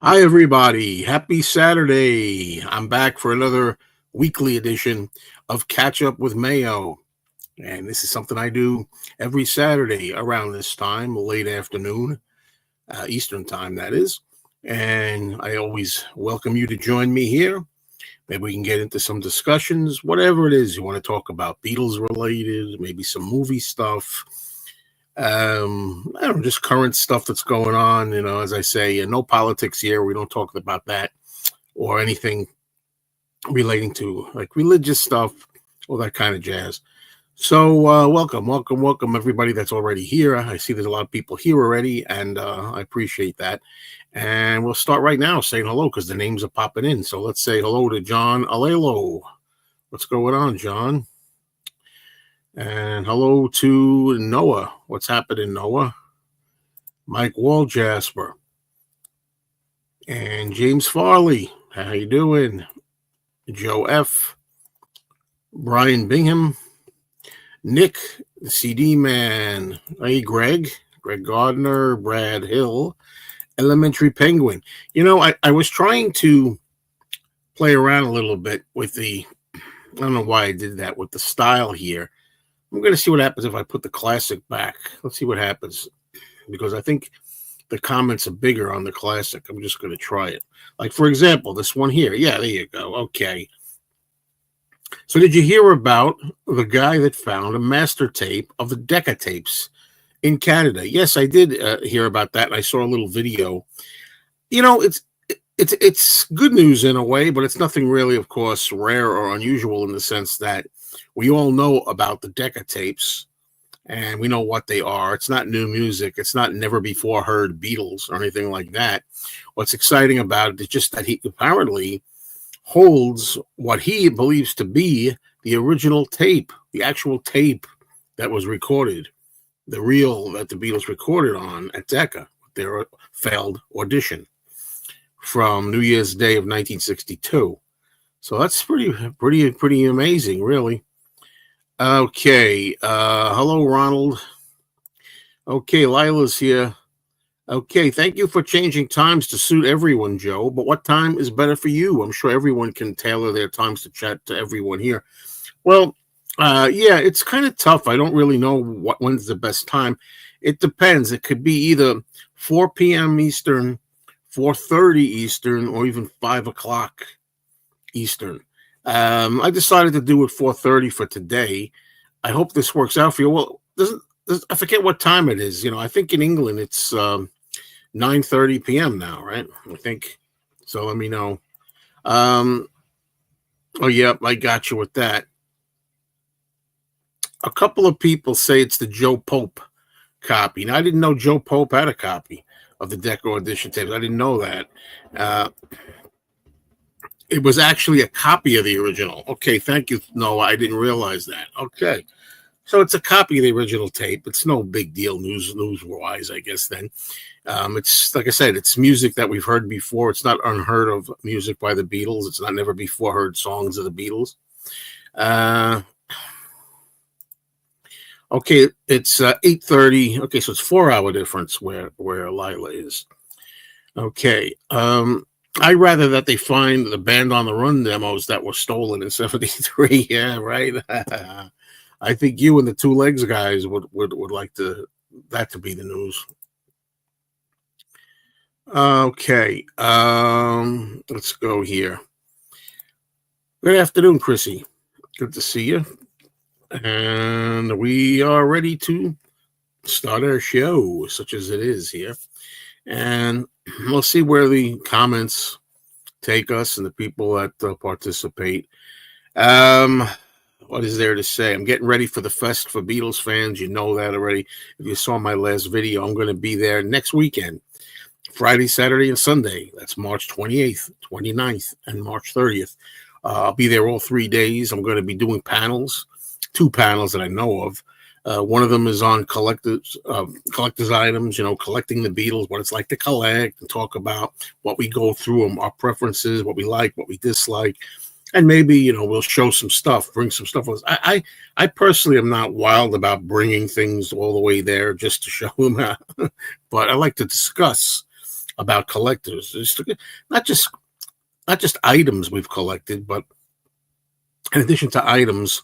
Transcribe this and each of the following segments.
Hi, everybody. Happy Saturday. I'm back for another weekly edition of Catchup with Mayo. And this is something I do every Saturday around this time, late afternoon, Eastern time, that is. And I always welcome you to join me here. Maybe we can get into some discussions, whatever it is you want to talk about, Beatles related, maybe some movie stuff. I don't know, just current stuff that's going on. As I say, no politics here. We don't talk about that or anything relating to like religious stuff, all that kind of jazz. So, welcome, everybody that's already here. I see there's a lot of people here already, and I appreciate that. And we'll start right now saying hello because the names are popping in. So let's say hello to John Alelo. What's going on, John? And hello to Noah. What's happening, Noah? Mike Waljasper. And James Farley. How you doing? Joe F. Brian Bingham. Nick, the CD man. Hey, Greg Gardner, Brad Hill, Elementary Penguin. I was trying to play around a little bit with I don't know why I did that with the style here. I'm going to see what happens if I put the classic back. Let's see what happens because I think the comments are bigger on the classic. I'm just going to try it. Like, for example, this one here. Yeah, there you go. Okay. So did you hear about the guy that found a master tape of the Decca tapes in Canada? Yes, I did hear about that. And I saw a little video. It's good news in a way, but it's nothing really, of course, rare or unusual in the sense that we all know about the Decca tapes and we know what they are. It's not new music. It's not never before heard Beatles or anything like that. What's exciting about it is just that he apparently holds what he believes to be the original tape, the actual tape that was recorded, the reel that the Beatles recorded on at Decca, their failed audition from New Year's Day of 1962. So that's pretty amazing, really. Okay. Hello, Ronald. Okay, Lila's here. Okay, thank you for changing times to suit everyone, Joe. But what time is better for you? I'm sure everyone can tailor their times to chat to everyone here. Well, yeah, it's kind of tough. I don't really know when's the best time. It depends. It could be either 4 p.m. Eastern, 4:30 Eastern, or even 5 o'clock Eastern. I decided to do it 4:30 for today. I hope this works out for you. Well, I forget what time it is. I think in England it's 9:30 p.m. now, right? I think so. Let me know. Oh, yeah, I got you with that. A couple of people say it's the Joe Pope copy. Now, I didn't know Joe Pope had a copy of the Decca edition tapes. I didn't know that. It was actually a copy of the original. Okay, thank you. No, I didn't realize that. Okay. So it's a copy of the original tape. It's no big deal news-wise, I guess, then. It's, like I said, it's music that we've heard before. It's not unheard of music by the Beatles. It's not never before heard songs of the Beatles. Okay, it's 8:30. Okay, so it's 4-hour difference where Lila is. Okay. I'd rather that they find the Band on the Run demos that were stolen in '73. Yeah, right. I think you and the Two Legs guys would like that to be the news. Okay. Let's go here. Good afternoon, Chrissy. Good to see you. And we are ready to start our show, such as it is here. And we'll see where the comments take us and the people that participate. What is there to say? I'm getting ready for the fest for Beatles fans. You know that already. If you saw my last video, I'm going to be there next weekend, Friday, Saturday, and Sunday. That's March 28th, 29th, and March 30th. I'll be there all 3 days. I'm going to be doing panels, 2 panels that I know of. One of them is on collector's items, collecting the Beatles, what it's like to collect, and talk about what we go through them, our preferences, what we like, what we dislike. And maybe, we'll show some stuff, bring some stuff. I personally am not wild about bringing things all the way there just to show them, but I like to discuss about collectors. Not just not just items we've collected, but in addition to items,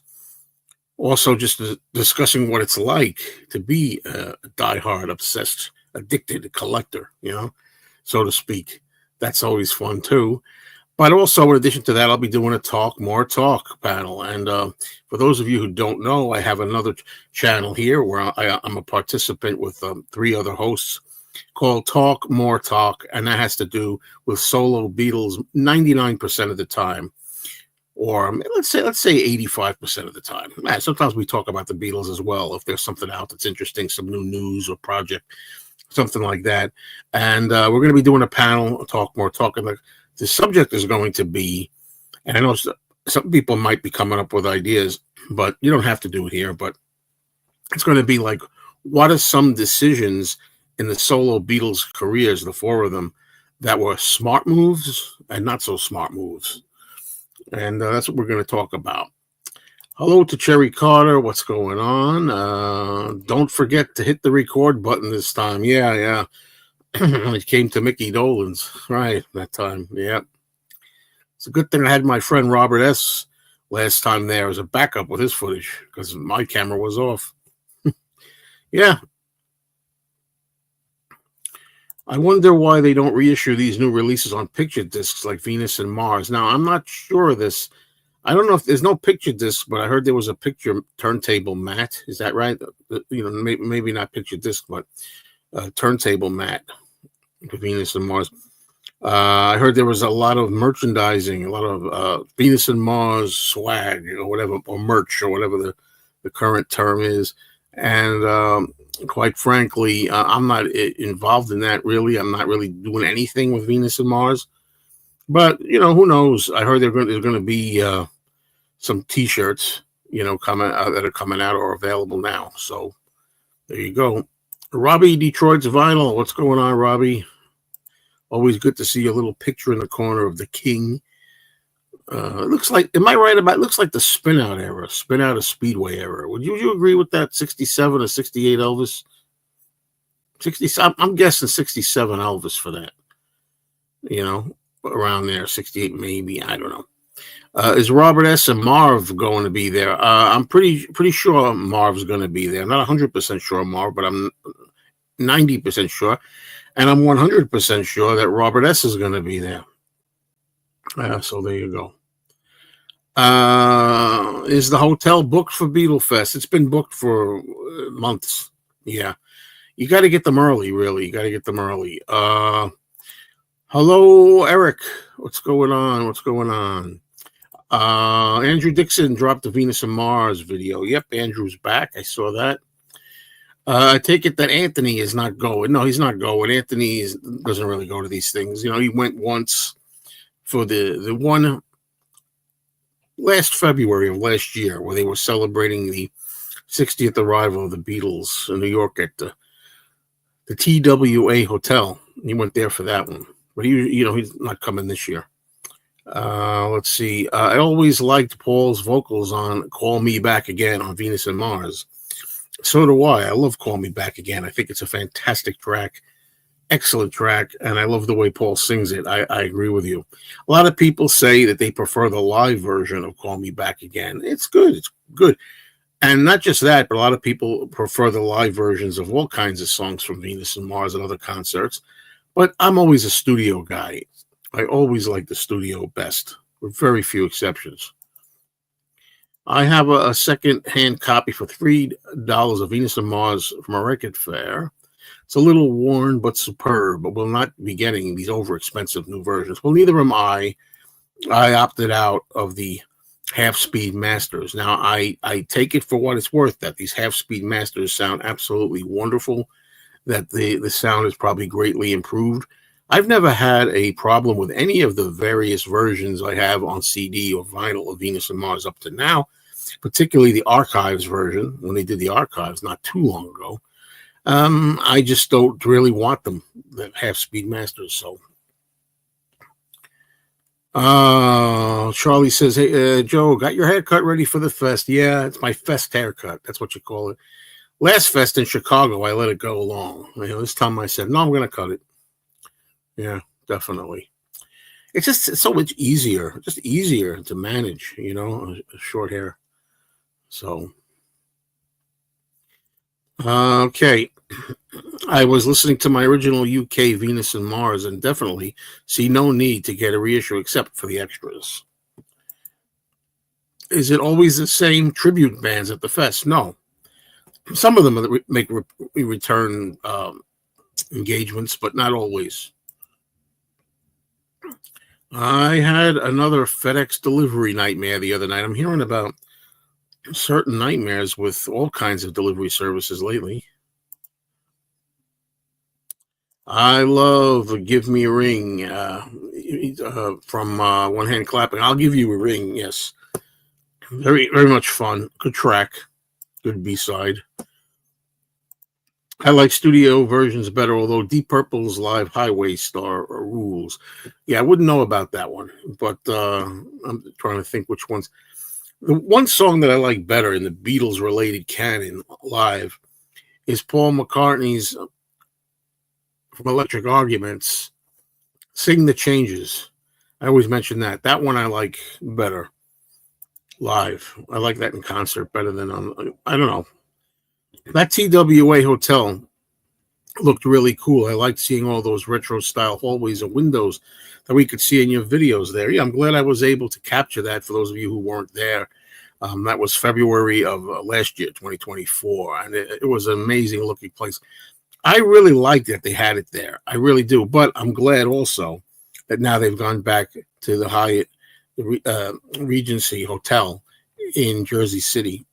also just discussing what it's like to be a diehard, obsessed, addicted collector, so to speak. That's always fun too. But also, in addition to that, I'll be doing a More Talk panel. And for those of you who don't know, I have another channel here where I'm a participant with 3 other hosts called Talk More Talk. And that has to do with solo Beatles 99% of the time. Or let's say 85% of the time. Sometimes we talk about the Beatles as well. If there's something out that's interesting, some new news or project, something like that. And we're going to be doing a panel, Talk More Talk. And the subject is going to be, and I know some people might be coming up with ideas, but you don't have to do it here. But it's going to be like, what are some decisions in the solo Beatles careers, the 4 of them, that were smart moves and not so smart moves? And that's what we're going to talk about. Hello to Cherry Carter. What's going on? Don't forget to hit the record button this time. Yeah. It came to Mickey Dolenz. Right, that time. Yeah. It's a good thing I had my friend Robert S. last time there as a backup with his footage because my camera was off. Yeah. I wonder why they don't reissue these new releases on picture discs like Venus and Mars. Now, I'm not sure of this. I don't know if there's no picture disc, but I heard there was a picture turntable mat. Is that right? Maybe not picture disc, but turntable mat for Venus and Mars. I heard there was a lot of merchandising, a lot of Venus and Mars swag or whatever, or merch or whatever the current term is. And quite frankly, I'm not involved in that really. I'm not really doing anything with Venus and Mars. But, who knows? I heard there's going to be some T-shirts, coming that are coming out or available now. So there you go. Robbie, Detroit's Vinyl. What's going on, Robbie? Always good to see a little picture in the corner of the King. It looks like, am I right about? It looks like the Spin Out era, Spin Out of Speedway era. Would you agree with that? 67 or 68 Elvis? 67. I'm guessing 67 Elvis for that. Around there, 68 maybe. I don't know. Is Robert S. and Marv going to be there? I'm pretty sure Marv's going to be there. I'm not 100% sure Marv, but I'm 90% sure. And I'm 100% sure that Robert S. is going to be there. So there you go. Is the hotel booked for Beatle Fest? It's been booked for months. Yeah. You got to get them early, really. You got to get them early. Hello, Eric. What's going on? Andrew Dixon dropped the Venus and Mars video. Yep, Andrew's back. I saw that. I take it that Anthony is not going. No, he's not going. Anthony doesn't really go to these things. He went once for the one last February of last year where they were celebrating the 60th arrival of the Beatles in New York at the TWA Hotel. He went there for that one. But he's not coming this year. Let's see. I always liked Paul's vocals on Call Me Back Again on Venus and Mars. So do I. I love Call Me Back Again. I think it's a fantastic track. Excellent track. And I love the way Paul sings it. I agree with you. A lot of people say that they prefer the live version of Call Me Back Again. It's good. It's good. And not just that, but a lot of people prefer the live versions of all kinds of songs from Venus and Mars and other concerts. But I'm always a studio guy. I always like the studio best, with very few exceptions. I have a second-hand copy for $3 of Venus and Mars from a record fair. It's a little worn but superb, but we'll not be getting these over-expensive new versions. Well, neither am I. I opted out of the half-speed masters. Now, I take it for what it's worth that these half-speed masters sound absolutely wonderful, that the sound is probably greatly improved. I've never had a problem with any of the various versions I have on CD or vinyl of Venus and Mars up to now, particularly the Archives version, when they did the Archives not too long ago. I just don't really want them, the half-speed masters. So, Charlie says, hey, Joe, got your haircut ready for the fest? Yeah, it's my fest haircut. That's what you call it. Last fest in Chicago, I let it go long. This time I said, no, I'm going to cut it. Yeah, definitely. It's so much easier, just easier to manage, short hair. So, okay. I was listening to my original UK Venus and Mars and definitely see no need to get a reissue except for the extras. Is it always the same tribute bands at the fest? No. Some of them make return engagements, but not always. I had another FedEx delivery nightmare the other night. I'm hearing about certain nightmares with all kinds of delivery services lately. I love "Give Me a Ring" from One Hand Clapping. I'll give you a ring. Yes, very very much fun. Good track. Good B side. I like studio versions better, although Deep Purple's live Highway Star rules. Yeah, I wouldn't know about that one, but I'm trying to think which ones. The one song that I like better in the Beatles related canon live is Paul McCartney's from Electric Arguments, Sing the Changes. I always mention that. That one I like better live. I like that in concert better than on, I don't know. That TWA hotel looked really cool. I liked seeing all those retro style hallways and windows that we could see in your videos there. Yeah, I'm glad I was able to capture that for those of you who weren't there. That was February of last year, 2024, and it was an amazing looking place. I really like that they had it there. I really do. But I'm glad also that now they've gone back to the Hyatt Regency Hotel in Jersey City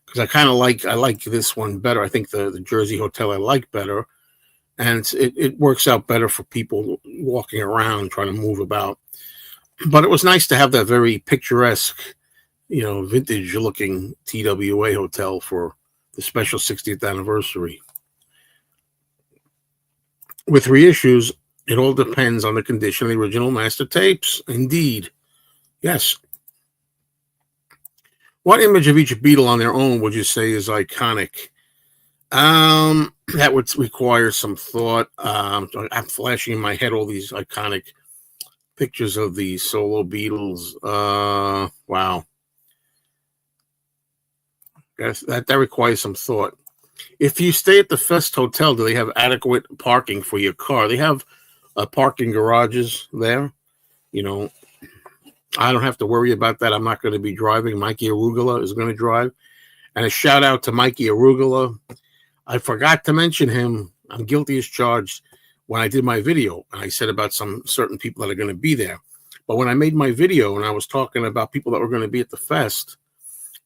because I like this one better. I think the Jersey Hotel I like better, and it works out better for people walking around trying to move about. But it was nice to have that very picturesque, vintage looking TWA hotel for the special 60th anniversary. With reissues, it all depends on the condition of the original master tapes. Indeed. Yes. What image of each Beatle on their own would you say is iconic? That would require some thought. I'm flashing in my head all these iconic pictures of the solo Beatles. Wow. That requires some thought. If you stay at the Fest Hotel, do they have adequate parking for your car? They have parking garages there. I don't have to worry about that. I'm not going to be driving. Mikey Arugula is going to drive. And a shout out to Mikey Arugula. I forgot to mention him. I'm guilty as charged when I did my video. And I said about some certain people that are going to be there. But when I made my video and I was talking about people that were going to be at the fest,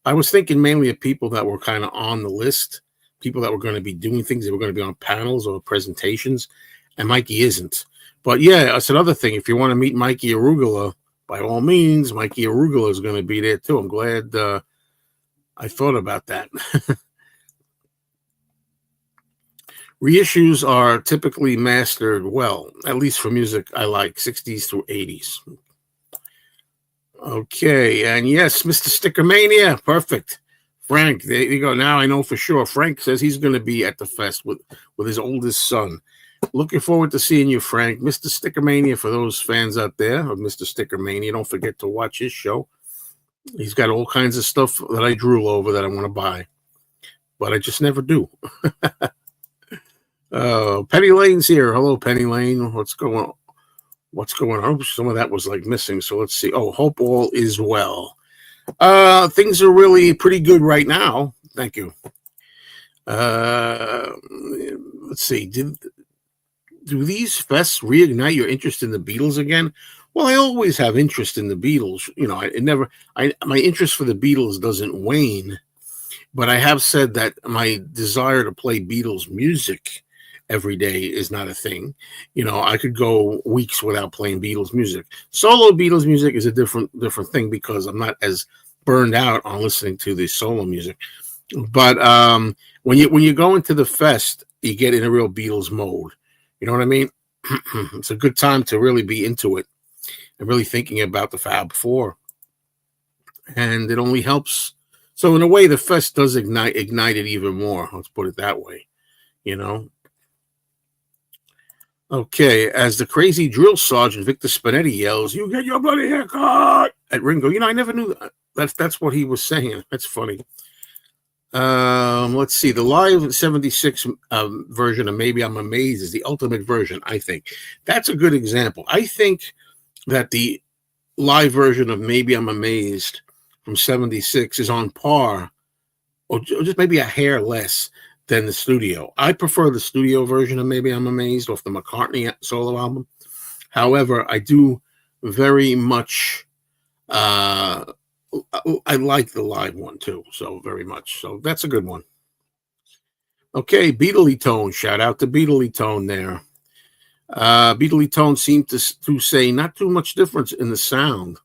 I was thinking mainly of people that were kind of on the list, people that were going to be doing things. They were going to be on panels or presentations. And Mikey isn't. But yeah, that's another thing. If you want to meet Mikey Arugula, by all means, Mikey Arugula is going to be there too. I'm glad I thought about that. Reissues are typically mastered well, at least for music I like, 60s through 80s. Okay, and yes, Mr. Stickermania, perfect. Frank, there you go. Now I know for sure. Frank says he's going to be at the fest with his oldest son. Looking forward to seeing you, Frank. Mr. Stickermania, for those fans out there of Mr. Stickermania, don't forget to watch his show. He's got all kinds of stuff that I drool over that I want to buy, but I just never do. Penny Lane's here. Hello, Penny Lane. What's going on? Some of that was missing. So let's see. Oh, hope all is well. Things are really pretty good right now. Thank you. Let's see. Do these fests reignite your interest in the Beatles again? Well, I always have interest in the Beatles. My interest for the Beatles doesn't wane, but I have said that my desire to play Beatles music every day is not a thing. I could go weeks without playing Beatles music. Solo Beatles music is a different thing because I'm not as burned out on listening to the solo music. But when you go into the fest, you get in a real Beatles mode. You know what I mean? It's a good time to really be into it and really thinking about the Fab Four. And it only helps. So in a way, the fest does ignite it even more. Let's put it that way. Okay, as the crazy drill sergeant Victor Spinetti yells, "You get your bloody haircut!" at Ringo. I never knew that. That's what he was saying. That's funny. Let's see. The live '76 version of "Maybe I'm Amazed" is the ultimate version. I think that's a good example. I think that the live version of "Maybe I'm Amazed" from '76 is on par, or just maybe a hair less than the studio. I prefer the studio version of "Maybe I'm Amazed" off the McCartney solo album. However, I do very much. Uh, I like the live one too, so very much. So that's a good one. Okay, Beatley Tone. Shout out to Beatley Tone there. Beatley Tone seemed to say not too much difference in the sound,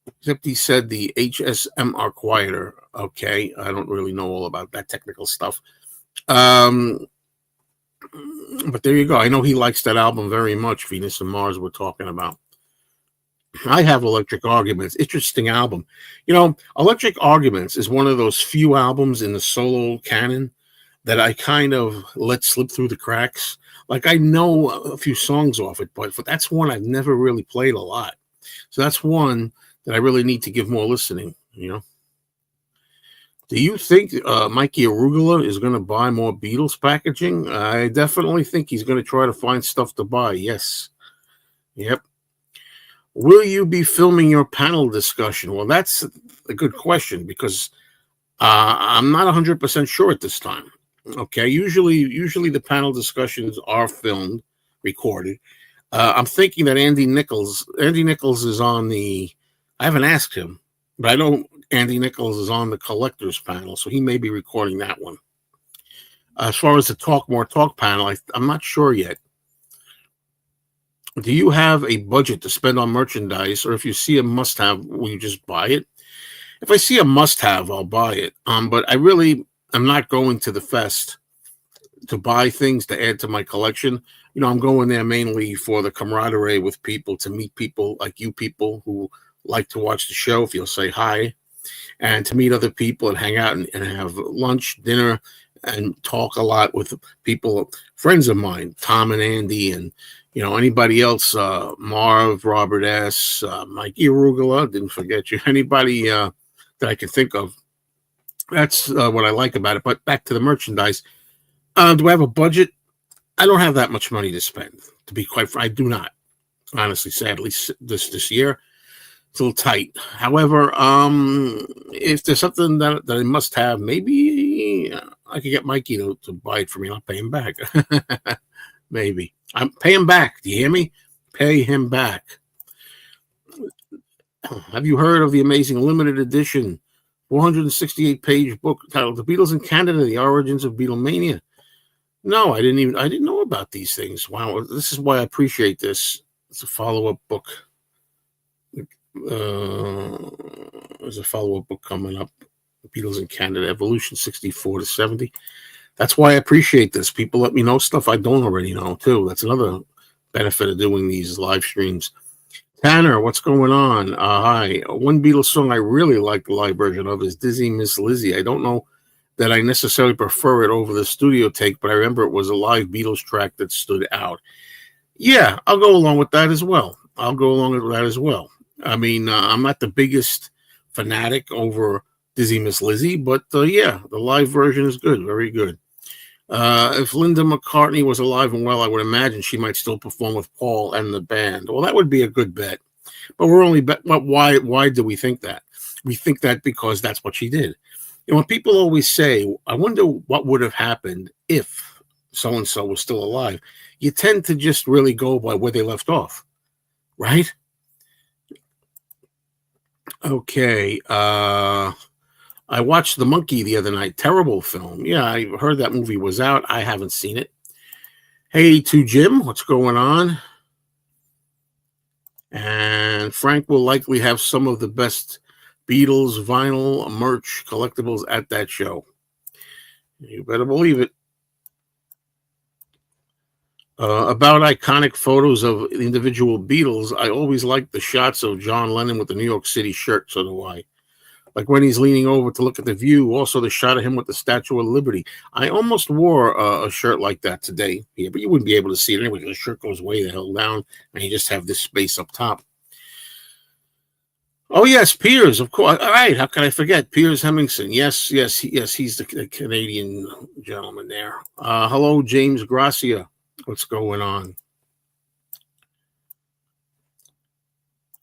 except he said the HSM are quieter. Okay, I don't really know all about that technical stuff. But there you go. I know he likes that album very much. Venus and Mars we're talking about. I have Electric Arguments. Interesting album. Electric Arguments is one of those few albums in the solo canon that I kind of let slip through the cracks. Like I know a few songs off it, but that's one I've never really played a lot. So that's one that I really need to give more listening. Do you think Mikey Arugula is going to buy more Beatles packaging? I definitely think he's going to try to find stuff to buy. Yes. Yep. Will you be filming your panel discussion? Well, that's a good question because I'm not 100% sure at this time. Okay, usually the panel discussions are filmed, recorded. I'm thinking that Andy Nichols is on the. I haven't asked him, but I know Andy Nichols is on the collectors panel, so he may be recording that one. As far as the Talk More Talk panel, I'm not sure yet. Do you have a budget to spend on merchandise, or if you see a must-have, will you just buy it? If I see a must-have, I'll buy it. But I really am not going to the fest to buy things to add to my collection. I'm going there mainly for the camaraderie with people, to meet people like you people who like to watch the show, if you'll say hi, and to meet other people and hang out and have lunch, dinner, and talk a lot with people, friends of mine, Tom and Andy, and anybody else, Marv, Robert S., Mikey Arugula, didn't forget you, anybody that I can think of. That's what I like about it. But back to the merchandise. Do I have a budget? I don't have that much money to spend, to be quite frank. I do not, honestly, sadly, this year. It's a little tight. However, if there's something that I must have, maybe I could get Mikey to buy it for me and I'll pay him back. Maybe. I'm pay him back. Do you hear me? Pay him back. Have you heard of the amazing limited edition 468-page book titled "The Beatles in Canada: The Origins of Beatlemania"? No, I didn't know about these things. Wow, this is why I appreciate this. It's a follow-up book. There's a follow-up book coming up. The Beatles in Canada: Evolution 64 to 70. That's why I appreciate this. People let me know stuff I don't already know, too. That's another benefit of doing these live streams. Tanner, what's going on? Hi. One Beatles song I really like the live version of is Dizzy Miss Lizzy. I don't know that I necessarily prefer it over the studio take, but I remember it was a live Beatles track that stood out. Yeah, I'll go along with that as well. I mean, I'm not the biggest fanatic over Dizzy Miss Lizzy, but yeah, the live version is good. Very good. If Linda McCartney was alive and well, I would imagine she might still perform with Paul and the band. Well, that would be a good bet. But we're only bet. But why do we think that? We think that because that's what she did. When people always say, "I wonder what would have happened if so and so was still alive," you tend to just really go by where they left off, right? Okay. I watched The Monkey the other night. Terrible film. Yeah, I heard that movie was out. I haven't seen it. Hey, to Jim, what's going on? And Frank will likely have some of the best Beatles vinyl merch collectibles at that show. You better believe it. About iconic photos of individual Beatles, I always liked the shots of John Lennon with the New York City shirt. So do I. like when he's leaning over to look at the view. Also, the shot of him with the Statue of Liberty. I almost wore a shirt like that today, yeah, but you wouldn't be able to see it anyway because the shirt goes way the hell down, and you just have this space up top. Oh yes, Piers, of course. All right, how can I forget Piers Hemmingson? Yes, yes. He's the Canadian gentleman there. Hello, James Gracia. What's going on?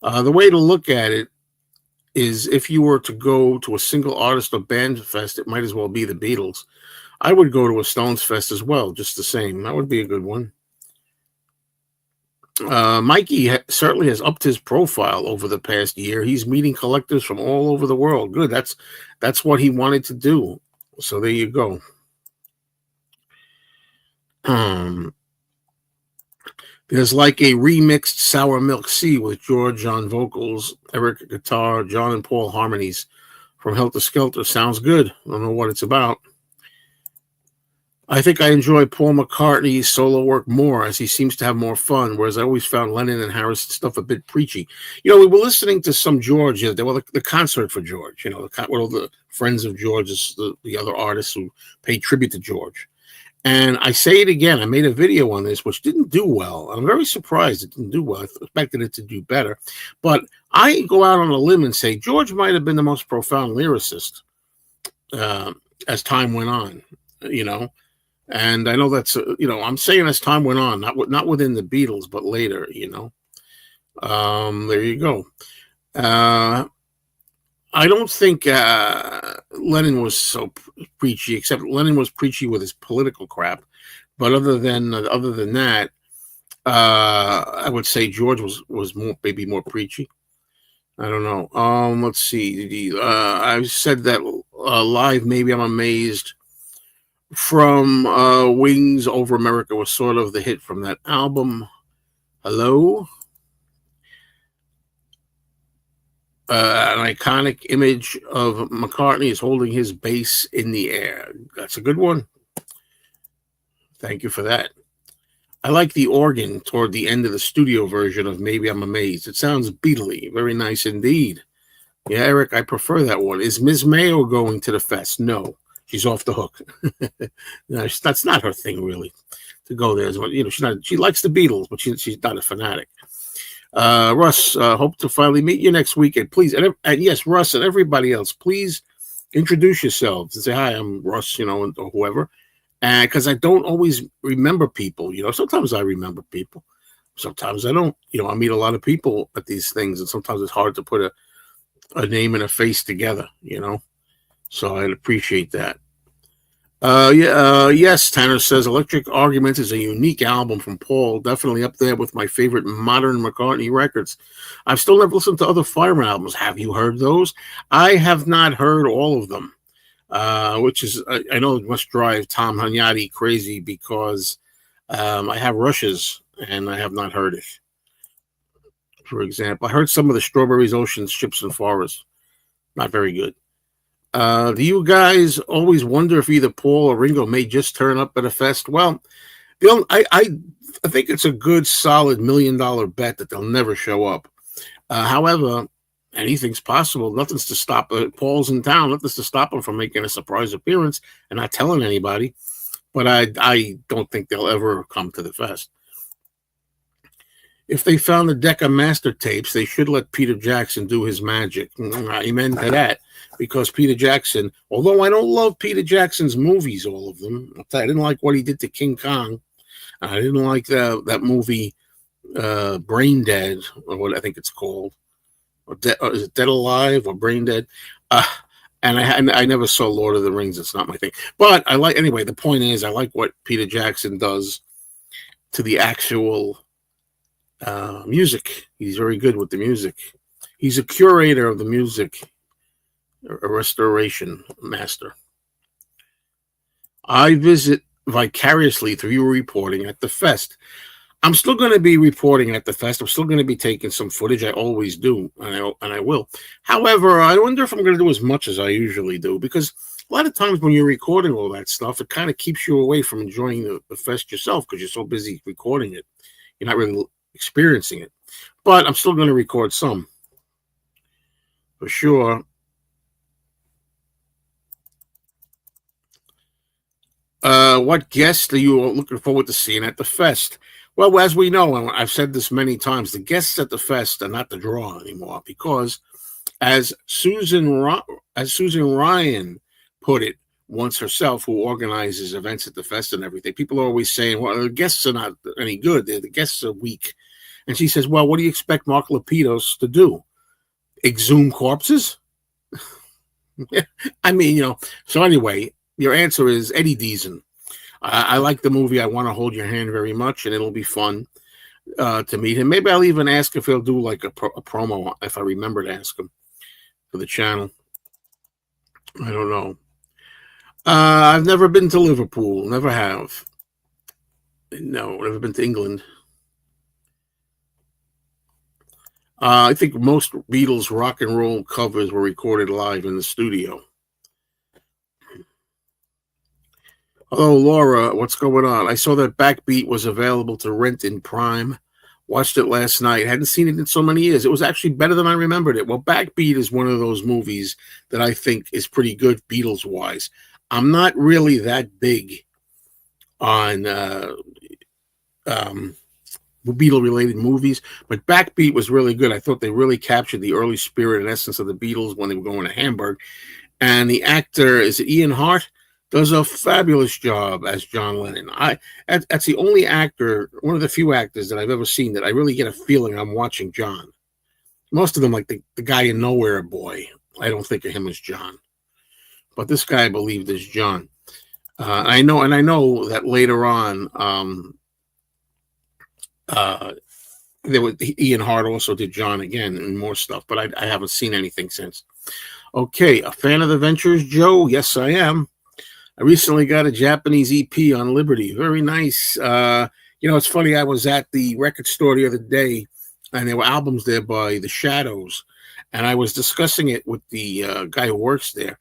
The way to look at it is if you were to go to a single artist or band fest, it might as well be the Beatles. I would go to a Stones fest as well, just the same. That would be a good one. Mikey certainly has upped his profile over the past year. He's meeting collectors from all over the world. Good. That's what he wanted to do. So there you go. There's like a remixed Sour Milk Sea with George on vocals, Eric at guitar, John and Paul harmonies from Helter Skelter. Sounds good. I don't know what it's about. I think I enjoy Paul McCartney's solo work more as he seems to have more fun, whereas I always found Lennon and Harrison stuff a bit preachy. You know, we were listening to some George, the concert for George, with all the friends of George's, the other artists who paid tribute to George. And I say it again, I made a video on this, which didn't do well. I'm very surprised it didn't do well. I expected it to do better. But I go out on a limb and say George might have been the most profound lyricist as time went on, And I know that's, I'm saying as time went on, not within the Beatles, but later, There you go. I don't think Lennon was so preachy, except Lennon was preachy with his political crap. But other than that, I would say George was maybe more preachy. I don't know. Let's see. I said that live. Maybe I'm amazed. From Wings Over America was sort of the hit from that album. Hello. An iconic image of McCartney is holding his bass in the air. That's a good one. Thank you for that. I like the organ toward the end of the studio version of Maybe I'm Amazed. It sounds Beatley. Very nice indeed. Yeah, Eric, I prefer that one. Is Ms. Mayo going to the fest? No, she's off the hook. No, that's not her thing, really, to go there. She likes the Beatles, but she's not a fanatic. Russ, hope to finally meet you next weekend. Please, and yes, Russ and everybody else, please introduce yourselves and say, hi, I'm Russ, or whoever. And because I don't always remember people, sometimes I remember people. Sometimes I don't. I meet a lot of people at these things, and sometimes it's hard to put a name and a face together, So I'd appreciate that. Yes, Tanner says Electric Argument is a unique album from Paul, definitely up there with my favorite modern McCartney records. I've still never listened to other Fireman albums. Have you heard those? I have not heard all of them, which is, I know it must drive Tom Hunyadi crazy because I have Rushes and I have not heard it. For example, I heard some of the Strawberries, Oceans, Ships, and Forests. Not very good. Do you guys always wonder if either Paul or Ringo may just turn up at a fest? Well, I think it's a good, solid $1 million bet that they'll never show up. However, anything's possible. Nothing's to stop. Paul's in town. Nothing's to stop him from making a surprise appearance and not telling anybody. But I don't think they'll ever come to the fest. If they found the Decca master tapes, they should let Peter Jackson do his magic. Amen to that. Because Peter Jackson, although I don't love Peter Jackson's movies, all of them, I didn't like what he did to King Kong. I didn't like that movie, Brain Dead, or what I think it's called. Is it Dead Alive or Brain Dead? And I never saw Lord of the Rings. It's not my thing. But anyway, the point is, I like what Peter Jackson does to the actual music. He's very good with the music. He's a curator of the music, a restoration master. I visit vicariously through your reporting at the fest. I'm still going to be reporting at the fest. I'm still going to be taking some footage. I always do, and I will. However, I wonder if I'm going to do as much as I usually do, because a lot of times when you're recording all that stuff, it kind of keeps you away from enjoying the fest yourself because you're so busy recording it. You're not really experiencing it. But I'm still going to record some, for sure. What guests are you looking forward to seeing at the fest? Well, as we know, and I've said this many times, the guests at the fest are not the draw anymore because, as as Susan Ryan put it once herself, who organizes events at the fest and everything, people are always saying, "Well, the guests are not any good. The guests are weak." And she says, "Well, what do you expect Mark Lapidus to do? Exhume corpses?" I mean, So anyway, your answer is Eddie Deason. I like the movie. I want to hold your hand very much, and it'll be fun to meet him. Maybe I'll even ask if he'll do like a promo if I remember to ask him for the channel. I don't know. I've never been to Liverpool. Never have. No, never been to England. I think most Beatles rock and roll covers were recorded live in the studio. Hello, Laura. What's going on? I saw that Backbeat was available to rent in Prime. Watched it last night. Hadn't seen it in so many years. It was actually better than I remembered it. Well, Backbeat is one of those movies that I think is pretty good Beatles wise. I'm not really that big on Beatle related movies, but Backbeat was really good. I thought they really captured the early spirit and essence of the Beatles when they were going to Hamburg. And the actor, is it Ian Hart, does a fabulous job as John Lennon. That's the only actor, one of the few actors that I've ever seen that I really get a feeling I'm watching John. Most of them, like the guy in Nowhere Boy, I don't think of him as John, but this guy I believed is John. I know that later on, there was Ian Hart also did John again and more stuff, but I haven't seen anything since. Okay, a fan of the Ventures, Joe? Yes, I am. I recently got a Japanese EP on Liberty. Very nice. It's funny. I was at the record store the other day, and there were albums there by The Shadows, and I was discussing it with the guy who works there.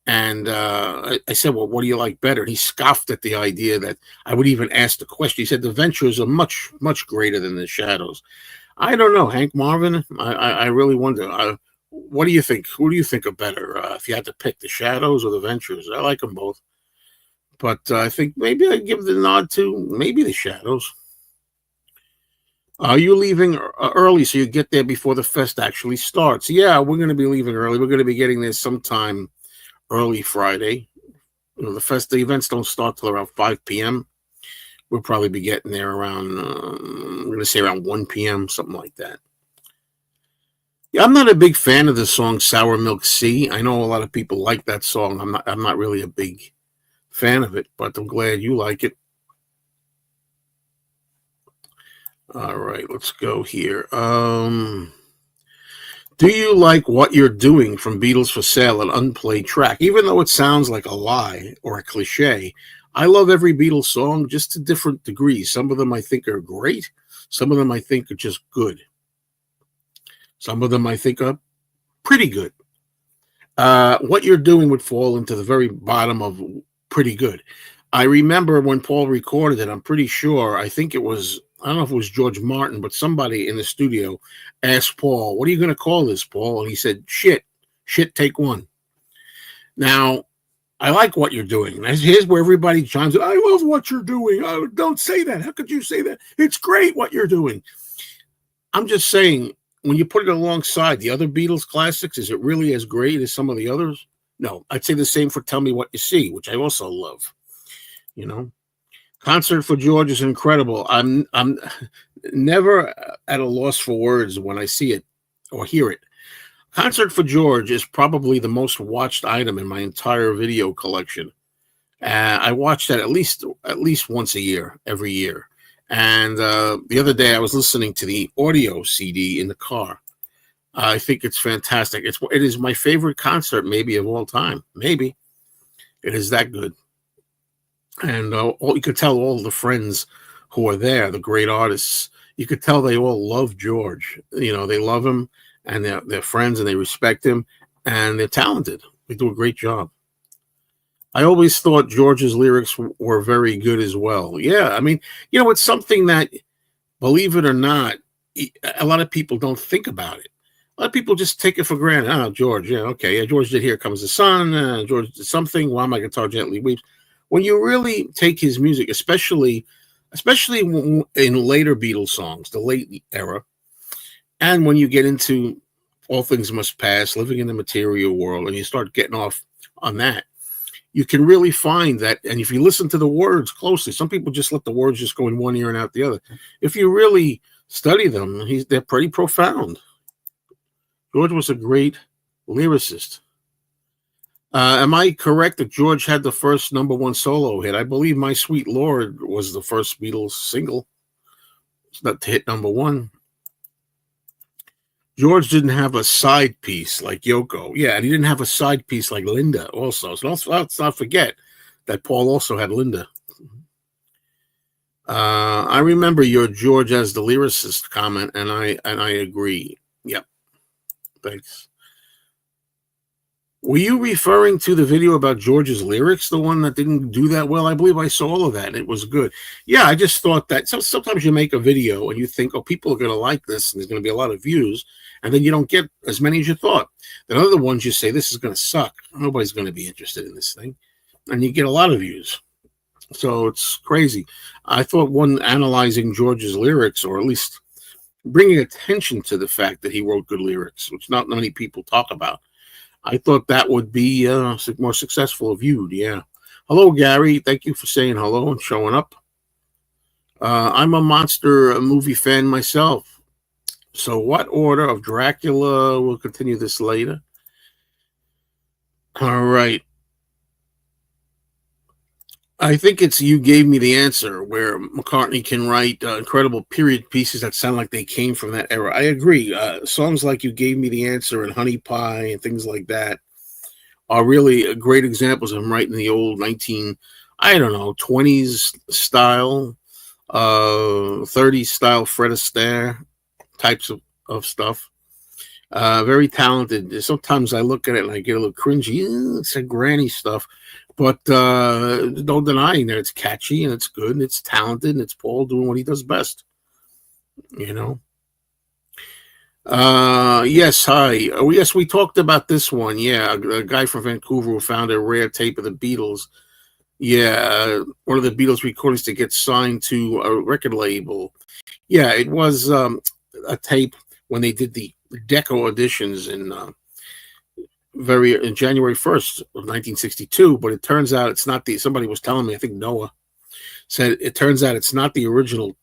And I said, "Well, what do you like better?" And he scoffed at the idea that I would even ask the question. He said, "The Ventures are much, much greater than The Shadows." I don't know, Hank Marvin. I really wonder. What do you think? Who do you think are better if you had to pick, The Shadows or The Ventures? I like them both. But I think maybe I'd give the nod to maybe The Shadows. Are you leaving early so you get there before the fest actually starts? Yeah, we're going to be leaving early. We're going to be getting there sometime early Friday. The events don't start till around 5 p.m. We'll probably be getting there around, I'm going to say around 1 p.m., something like that. Yeah, I'm not a big fan of the song Sour Milk Sea. I know a lot of people like that song. I'm not really a big fan of it, but I'm glad you like it. All right, let's go here. Do you like What You're Doing from Beatles for Sale, an unplayed track? Even though it sounds like a lie or a cliche, I love every Beatles song just to different degrees. Some of them I think are great. Some of them I think are just good. Some of them I think are pretty good. What You're Doing would fall into the very bottom of pretty good. I remember when Paul recorded it, I'm pretty sure, I think it was, I don't know if it was George Martin, but somebody in the studio asked Paul, "What are you going to call this, Paul?" And he said, shit, take one. Now, I like What You're Doing. Here's where everybody chimes in. "I love What You're Doing." Oh, don't say that. How could you say that? It's great what you're doing. I'm just saying, when you put it alongside the other Beatles classics, is it really as great as some of the others? No, I'd say the same for Tell Me What You See, which I also love. Concert for George is incredible. I'm never at a loss for words when I see it or hear it. Concert for George is probably the most watched item in my entire video collection. I watch that at least once a year, every year. And the other day I was listening to the audio CD in the car. I think it's fantastic. It is my favorite concert, maybe of all time. Maybe it is that good. And you could tell all the friends who are there, the great artists, you could tell they all love George. They love him, and they're friends, and they respect him, and they're talented. They do a great job. I always thought George's lyrics were very good as well. Yeah, I mean, it's something that, believe it or not, a lot of people don't think about it. A lot of people just take it for granted. Oh, George, yeah, okay. Yeah, George did Here Comes the Sun. George did something. While My Guitar Gently Weeps. when you really take his music, especially in later Beatles songs, the late era, and when you get into All Things Must Pass, Living in the Material World, and you start getting off on that, you can really find that. And if you listen to the words closely, some people just let the words just go in one ear and out the other. If you really study them, they're pretty profound. George was a great lyricist. Am I correct that George had the first number one solo hit? I believe My Sweet Lord was the first Beatles single. It's not to hit number one. George didn't have a side piece like Yoko. Yeah, and he didn't have a side piece like Linda also. So let's not forget that Paul also had Linda. I remember your George as the lyricist comment, and I agree. Yep. Thanks. Were you referring to the video about George's lyrics, the one that didn't do that well? I believe I saw all of that, and it was good. Yeah, I just thought that sometimes you make a video and you think, oh, people are going to like this, and there's going to be a lot of views, and then you don't get as many as you thought. Then other ones you say, this is going to suck. Nobody's going to be interested in this thing. And you get a lot of views. So it's crazy. I thought one analyzing George's lyrics, or at least bringing attention to the fact that he wrote good lyrics, which not many people talk about, I thought that would be more successful viewed. Yeah. Hello, Gary. Thank you for saying hello and showing up. I'm a monster movie fan myself. So what order of Dracula? We'll continue this later. All right. I think it's You Gave Me the Answer, where McCartney can write incredible period pieces that sound like they came from that era. I agree. Songs like You Gave Me the Answer and Honey Pie and things like that are really great examples of him writing the old 20s style, 30s style Fred Astaire types of stuff. Very talented. Sometimes I look at it and I get a little cringy. It's a granny stuff. But no denying that it's catchy and it's good and it's talented and it's Paul doing what he does best. You know? Yes, hi. Oh, yes, we talked about this one. Yeah, a guy from Vancouver who found a rare tape of the Beatles. Yeah, one of the Beatles recordings to get signed to a record label. Yeah, it was a tape when they did the Deco editions in January 1st of 1962, but it turns out it's not somebody was telling me, I think Noah said, it turns out it's not the original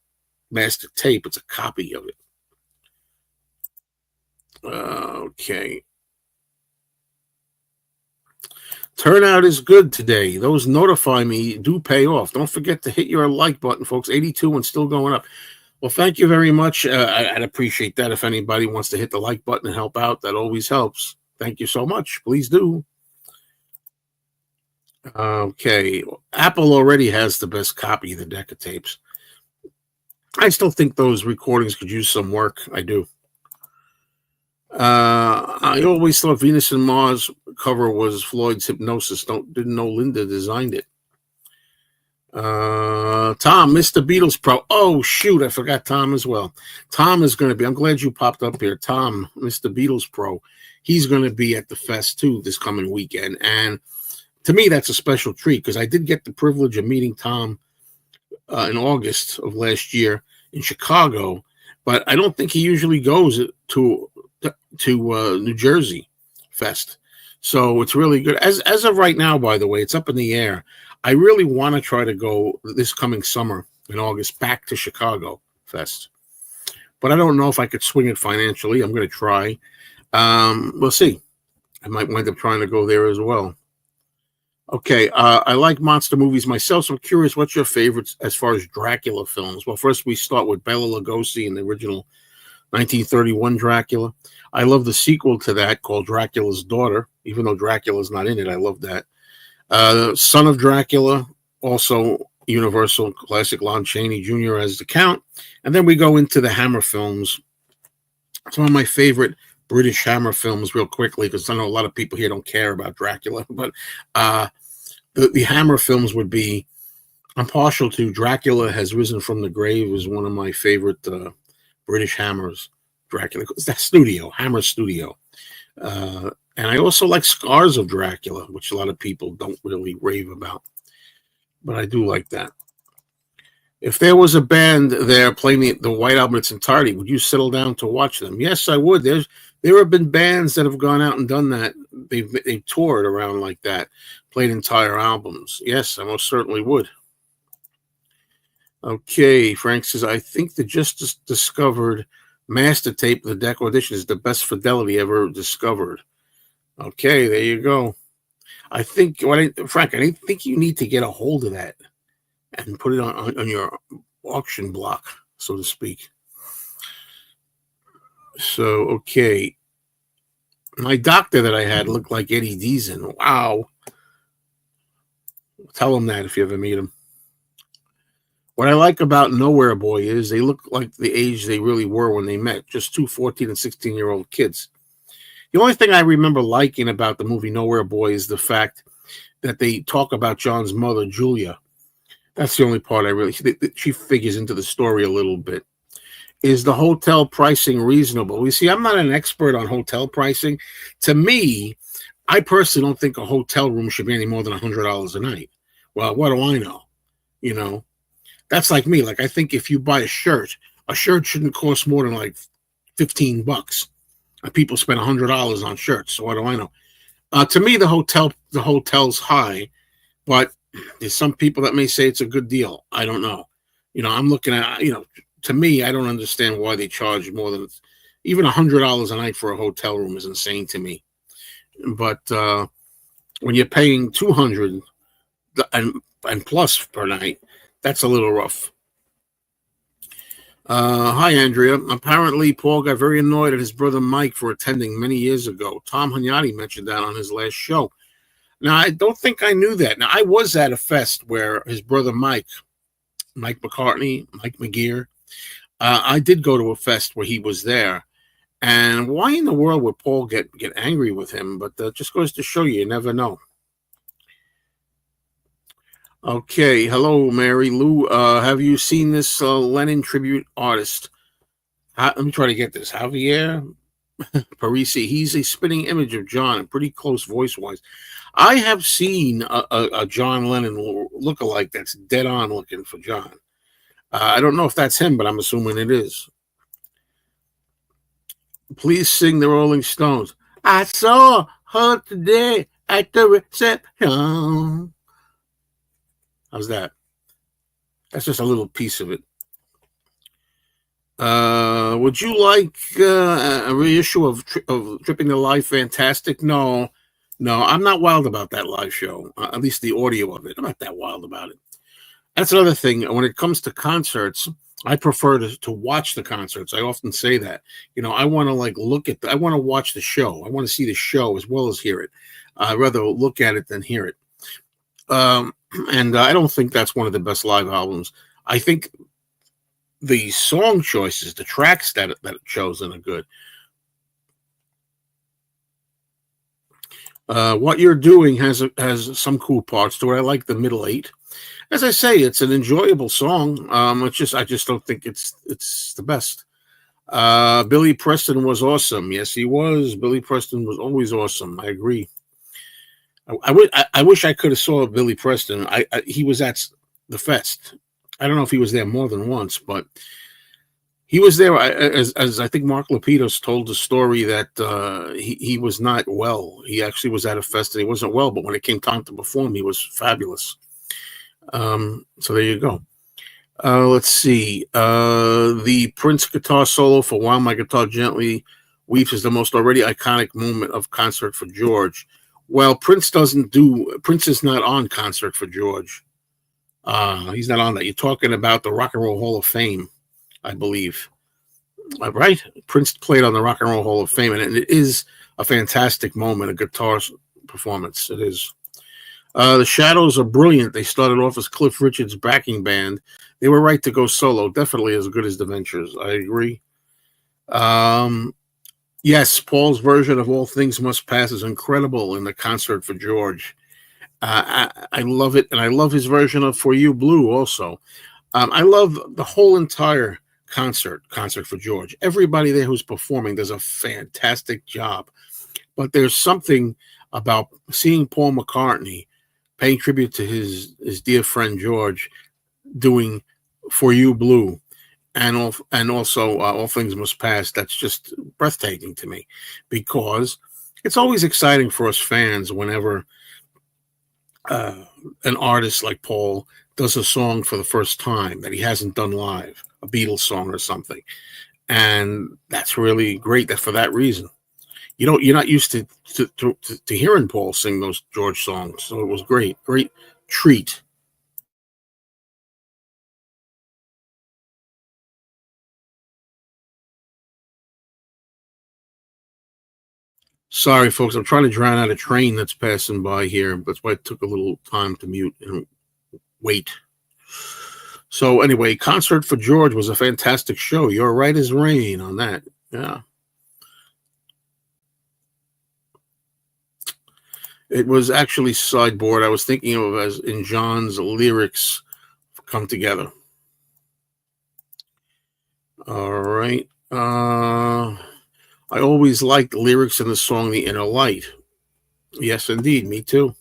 master tape, it's a copy of it. Okay. Turnout is good today. Those notify me do pay off. Don't forget to hit your like button, folks. 82 and still going up. Well, thank you very much. I'd appreciate that if anybody wants to hit the like button and help out. That always helps. Thank you so much. Please do. Okay. Apple already has the best copy of the Decca tapes. I still think those recordings could use some work. I do. I always thought Venus and Mars cover was Floyd's Hypnosis. Didn't know Linda designed it. Tom, Mr. Beatles Pro. Oh, shoot. I forgot Tom as well. Tom is going to be, I'm glad you popped up here. Tom, Mr. Beatles Pro. He's going to be at the fest too this coming weekend. And to me, that's a special treat because I did get the privilege of meeting Tom in August of last year in Chicago, but I don't think he usually goes to New Jersey Fest. So it's really good. As of right now, by the way, it's up in the air. I really want to try to go this coming summer in August back to Chicago Fest. But I don't know if I could swing it financially. I'm going to try. We'll see. I might wind up trying to go there as well. Okay, I like monster movies myself, so I'm curious, what's your favorites as far as Dracula films? Well, first we start with Bela Lugosi in the original 1931 Dracula. I love the sequel to that called Dracula's Daughter, even though Dracula's not in it. I love that. Son of Dracula, also Universal classic, Lon Chaney Jr. as the Count. And then we go into the Hammer films. Some of my favorite British Hammer films real quickly, because I know a lot of people here don't care about Dracula, but the Hammer films would be, I'm partial to Dracula Has Risen from the Grave is one of my favorite British Hammers. Dracula, it's that studio, Hammer Studio. And I also like Scars of Dracula, which a lot of people don't really rave about. but I do like that. If there was a band there playing the White Album in its entirety, would you settle down to watch them? Yes, I would. There have been bands that have gone out and done that. They've toured around like that, played entire albums. Yes, I most certainly would. Okay, Frank says, I think the just discovered master tape of the Deck Audition is the best fidelity ever discovered. Okay, there you go. I think, Frank, I think you need to get a hold of that and put it on your auction block, so to speak. So, okay. My doctor that I had looked like Eddie Deason. Wow. Tell him that if you ever meet him. What I like about Nowhere Boy is they look like the age they really were when they met, just two 14 and 16-year-old kids. The only thing I remember liking about the movie Nowhere Boy is the fact that they talk about John's mother, Julia. That's the only part she figures into the story a little bit. Is the hotel pricing reasonable? You see, I'm not an expert on hotel pricing. To me, I personally don't think a hotel room should be any more than $100 a night. Well, what do I know? You know, that's like me. Like, I think if you buy a shirt shouldn't cost more than like $15. And people spend $100 on shirts. So what do I know? To me, the hotel's high, but there's some people that may say it's a good deal. I don't know. I'm looking at, to me, I don't understand why they charge more than even $100 a night for a hotel room is insane to me. But when you're paying $200 and plus per night, that's a little rough. Hi, Andrea. Apparently, Paul got very annoyed at his brother Mike for attending many years ago. Tom Hunyadi mentioned that on his last show. Now, I don't think I knew that. Now, I was at a fest where his brother Mike McCartney, Mike McGear, I did go to a fest where he was there. And why in the world would Paul get angry with him? But just goes to show you never know. Okay, hello, Mary Lou. Have you seen this Lennon tribute artist? Let me try to get this. Javier Parisi. He's a spitting image of John and pretty close voice-wise. I have seen a John Lennon lookalike that's dead on looking for John. I don't know if that's him, but I'm assuming it is. Please sing the Rolling Stones. I saw her today at the reception. How's that? That's just a little piece of it. Would you like a reissue of Tripping the Live Fantastic? No, I'm not wild about that live show. At least the audio of it. I'm not that wild about it. That's another thing. When it comes to concerts, I prefer to watch the concerts. I often say that. I want to I want to watch the show. I want to see the show as well as hear it. I'd rather look at it than hear it. And I don't think that's one of the best live albums. I think the song choices, the tracks that are chosen are good. What You're Doing has some cool parts to it. I like the middle eight. As I say, it's an enjoyable song. I just don't think it's the best. Billy Preston was awesome. Yes, he was. Billy Preston was always awesome. I agree. I wish I could have saw Billy Preston. He was at the fest. I don't know if he was there more than once, but he was there. As I think Mark Lapidus told the story that he was not well. He actually was at a fest and he wasn't well, but when it came time to perform, he was fabulous. So there you go. Let's see. The Prince guitar solo for While My Guitar Gently Weeps is the most already iconic moment of Concert for George. Well, Prince is not on Concert for George. He's not on that. You're talking about the Rock and Roll Hall of Fame, I believe. Right? Prince played on the Rock and Roll Hall of Fame, and it is a fantastic moment, a guitar performance. It is. The Shadows are brilliant. They started off as Cliff Richard's backing band. They were right to go solo. Definitely as good as the Ventures. I agree. Yes, Paul's version of All Things Must Pass is incredible in the Concert for George. I love it, and I love his version of For You Blue also. I love the whole entire concert for George. Everybody there who's performing does a fantastic job. But there's something about seeing Paul McCartney paying tribute to his dear friend George, doing "For You Blue," and also "All Things Must Pass." That's just breathtaking to me, because it's always exciting for us fans whenever uh, an artist like Paul does a song for the first time that he hasn't done live, a Beatles song or something, and that's really great. That for that reason, you're not used to hearing Paul sing those George songs, so it was great treat. Sorry, folks, I'm trying to drown out a train that's passing by here. That's why it took a little time to mute and wait. So anyway, Concert for George was a fantastic show. You're right as rain on that. Yeah. It was actually Sideboard. I was thinking of as in John's lyrics come together. All right. I always liked the lyrics in the song The Inner Light. Yes, indeed. Me too.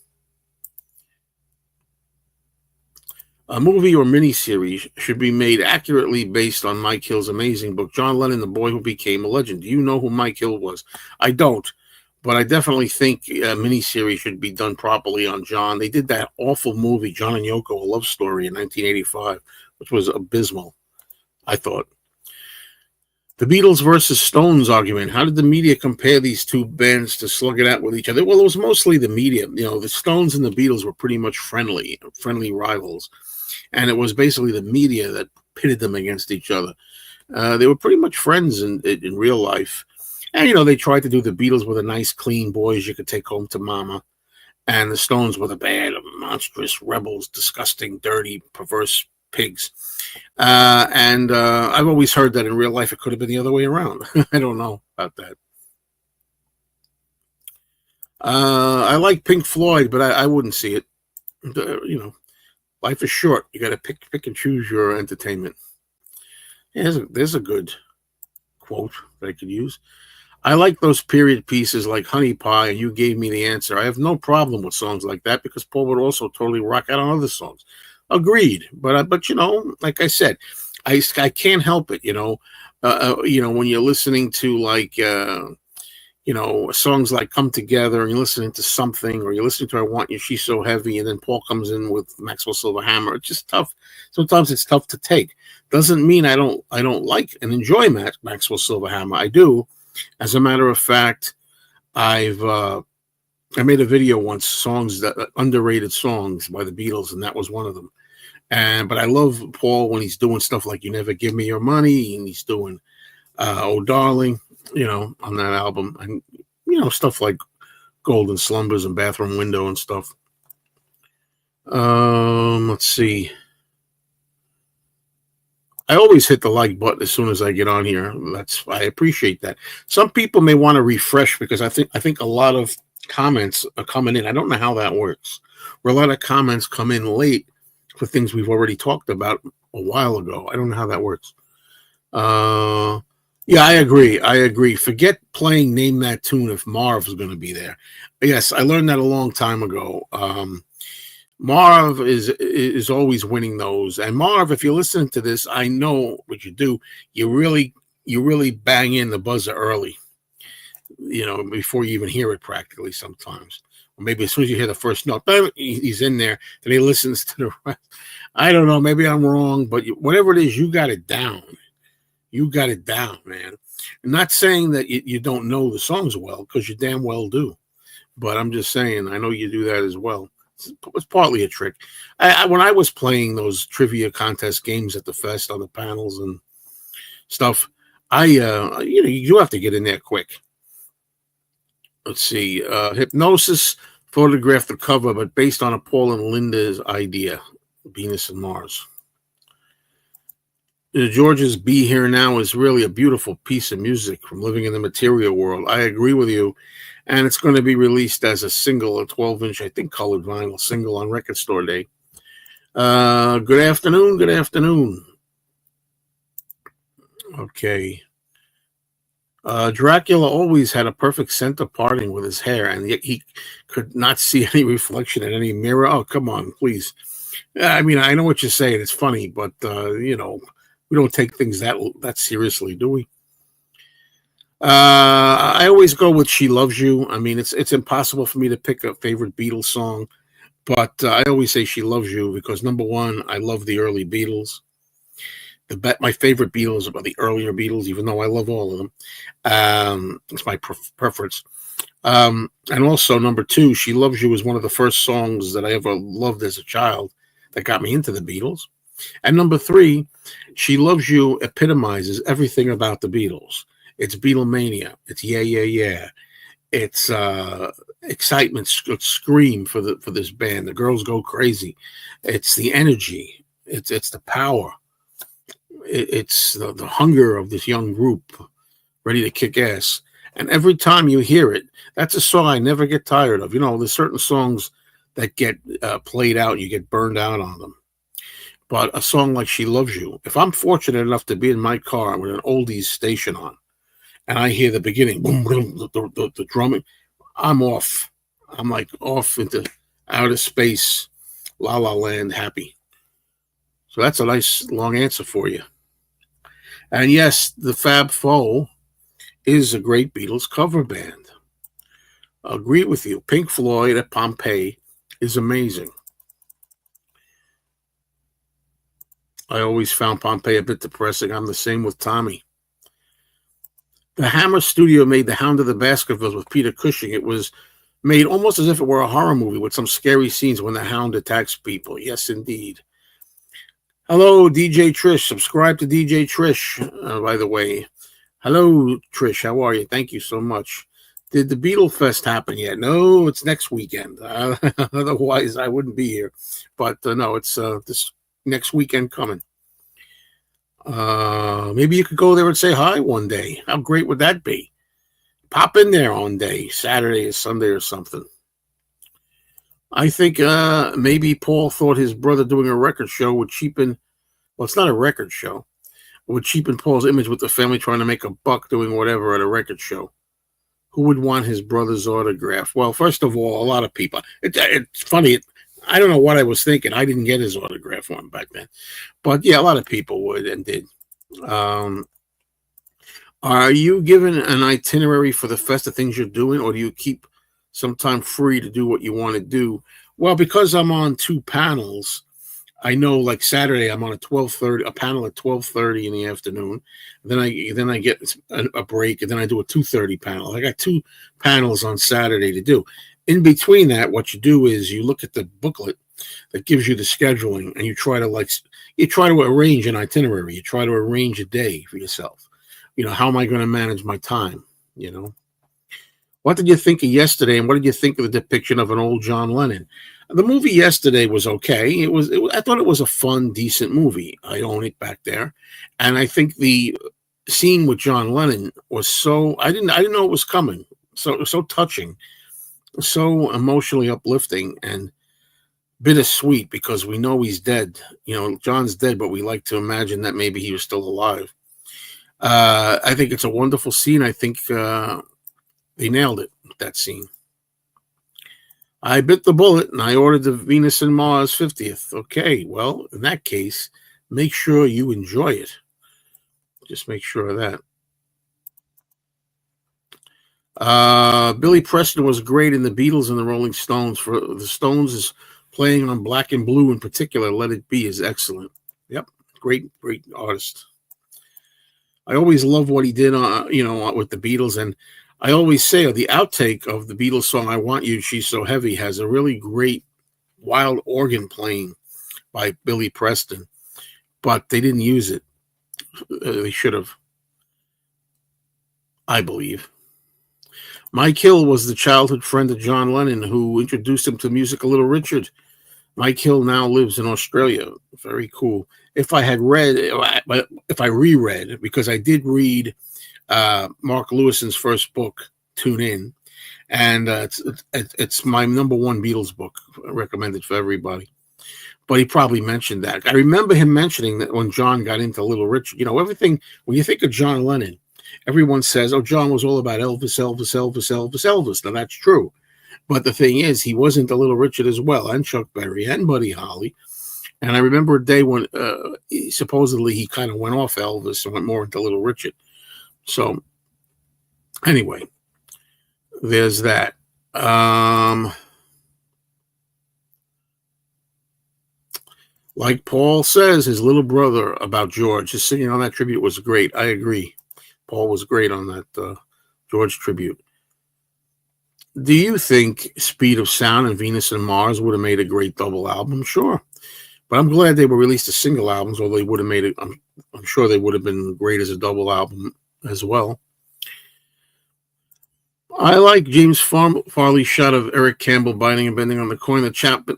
A movie or miniseries should be made accurately based on Mike Hill's amazing book, John Lennon, The Boy Who Became a Legend. Do you know who Mike Hill was? I don't, but I definitely think a miniseries should be done properly on John. They did that awful movie, John and Yoko, A Love Story, in 1985, which was abysmal, I thought. The Beatles versus Stones argument. How did the media compare these two bands to slug it out with each other? Well, it was mostly the media. The Stones and the Beatles were pretty much friendly rivals. And it was basically the media that pitted them against each other. They were pretty much friends in real life. And, they tried to do the Beatles were the nice, clean boys you could take home to mama. And the Stones were the bad, monstrous rebels, disgusting, dirty, perverse pigs. And I've always heard that in real life it could have been the other way around. I don't know about that. I like Pink Floyd, but I wouldn't see it. Life is short. You got to pick and choose your entertainment. Yeah, there's a good quote that I could use. I like those period pieces like Honey Pie and You Gave Me the Answer. I have no problem with songs like that because Paul would also totally rock out on other songs. Agreed. But like I said, I can't help it. When you're listening to like songs like Come Together, and you're listening to Something, or you're listening to I Want You, She's So Heavy, and then Paul comes in with Maxwell Silver Hammer. It's just tough. Sometimes it's tough to take. Doesn't mean I don't like and enjoy Maxwell Silver Hammer. I do. As a matter of fact, I made a video once, songs that underrated songs by the Beatles, and that was one of them. But I love Paul when he's doing stuff like You Never Give Me Your Money, and he's doing Oh Darling, on that album, and stuff like Golden Slumbers and Bathroom Window and stuff. Let's see. I always hit the like button as soon as I get on here. I appreciate that. Some people may want to refresh because I think a lot of comments are coming in. I don't know how that works. Where a lot of comments come in late for things we've already talked about a while ago. I don't know how that works. Yeah, I agree. Forget playing Name That Tune if Marv's going to be there. Yes, I learned that a long time ago. Marv is always winning those. And Marv, if you're listening to this, I know what you do. You really bang in the buzzer early, before you even hear it practically sometimes. Or maybe as soon as you hear the first note, he's in there, and he listens to the rest. I don't know. Maybe I'm wrong, but whatever it is, you got it down. You got it down, man. I'm not saying that you don't know the songs well, because you damn well do. But I'm just saying, I know you do that as well. It's partly a trick. When I was playing those trivia contest games at the fest on the panels and stuff, you do have to get in there quick. Let's see. Hypnosis photographed the cover, but based on a Paul and Linda's idea, Venus and Mars. George's Be Here Now is really a beautiful piece of music from Living in the Material World. I agree with you. And it's going to be released as a single, a 12-inch, I think, colored vinyl single on Record Store Day. Good afternoon. Good afternoon. Okay. Dracula always had a perfect center parting with his hair, and yet he could not see any reflection in any mirror. Oh, come on, please. Yeah, I mean, I know what you're saying. It's funny, but we don't take things that seriously, do we? I always go with "She Loves You." I mean, it's impossible for me to pick a favorite Beatles song, but I always say "She Loves You" because number one, I love the early Beatles. My favorite Beatles are the earlier Beatles, even though I love all of them. It's my preference. And also number two, "She Loves You" is one of the first songs that I ever loved as a child that got me into the Beatles. And number three, "She Loves You" epitomizes everything about the Beatles. It's Beatlemania. It's yeah, yeah, yeah. It's excitement, scream for this band. The girls go crazy. It's the energy. It's the power. It's the hunger of this young group ready to kick ass. And every time you hear it, that's a song I never get tired of. There's certain songs that get played out, you get burned out on them. But a song like "She Loves You," if I'm fortunate enough to be in my car with an oldies station on, and I hear the beginning, boom, boom, the drumming, I'm off. I'm like off into outer space, la la land, happy. So that's a nice long answer for you. And yes, the Fab Four is a great Beatles cover band. I agree with you. Pink Floyd at Pompeii is amazing. I always found Pompeii a bit depressing. I'm the same with Tommy. The Hammer Studio made The Hound of the Baskervilles with Peter Cushing. It was made almost as if it were a horror movie with some scary scenes when the Hound attacks people. Yes, indeed. Hello, DJ Trish. Subscribe to DJ Trish, by the way. Hello, Trish. How are you? Thank you so much. Did the Beatle Fest happen yet? No, it's next weekend. Otherwise, I wouldn't be here. But no, it's this next weekend coming. Maybe you could go there and say hi one day. How great would that be? Pop in there one day, Saturday or Sunday or something. I think maybe Paul thought his brother doing a record show would cheapen. Well, it's not a record show. It would cheapen Paul's image with the family trying to make a buck doing whatever at a record show. Who would want his brother's autograph? Well, first of all, a lot of people. It's funny. I don't know what I was thinking. I didn't get his autograph one back then. But yeah, a lot of people would and did. Are you given an itinerary for the fest of things you're doing, or do you keep some time free to do what you want to do? Well, because I'm on two panels, I know like Saturday I'm on a panel at 12:30 in the afternoon. Then I get a break, and then I do a 2:30 panel. I got two panels on Saturday to do. In between that, what you do is you look at the booklet that gives you the scheduling, and you try to arrange an itinerary. You try to arrange a day for yourself. How am I going to manage my time? What did you think of yesterday, and what did you think of the depiction of an old John Lennon? The movie yesterday was okay. I thought it was a fun, decent movie. I own it back there, and I think the scene with John Lennon was I didn't know it was coming. So touching, so emotionally uplifting, and bittersweet because we know he's dead. John's dead, but we like to imagine that maybe he was still alive. I think it's a wonderful scene. I think they nailed it with that scene. I bit the bullet and I ordered the Venus and Mars 50th. Okay, well, in that case, make sure you enjoy it. Just make sure of that. Billy Preston was great in the Beatles and the Rolling Stones. For the Stones is playing on Black and Blue in particular. Let It Be is excellent. Yep, great artist. I always love what he did, with the Beatles, and I always say the outtake of the Beatles song "I Want You, She's So Heavy" has a really great wild organ playing by Billy Preston, but they didn't use it. They should have, I believe. Mike Hill was the childhood friend of John Lennon who introduced him to music. Little Richard. Mike Hill now lives in Australia. Very cool. If I reread, because I did read Mark Lewison's first book, Tune In, and it's my number one Beatles book, recommended for everybody. But he probably mentioned that. I remember him mentioning that when John got into Little Richard. Everything, when you think of John Lennon, Everyone says, "Oh, John was all about Elvis, Elvis, Elvis, Elvis, Elvis." Now that's true, but the thing is, he wasn't a Little Richard as well, and Chuck Berry, and Buddy Holly. And I remember a day when supposedly he kind of went off Elvis and went more into Little Richard. So anyway, there's that. Like Paul says, his little brother about George, his singing on that tribute was great. I agree. Paul was great on that George tribute. Do you think Speed of Sound and Venus and Mars would have made a great double album? Sure. But I'm glad they were released as single albums, although they would have made it. I'm sure they would have been great as a double album as well. I like James Farley's shot of Eric Campbell biting and bending on the coin that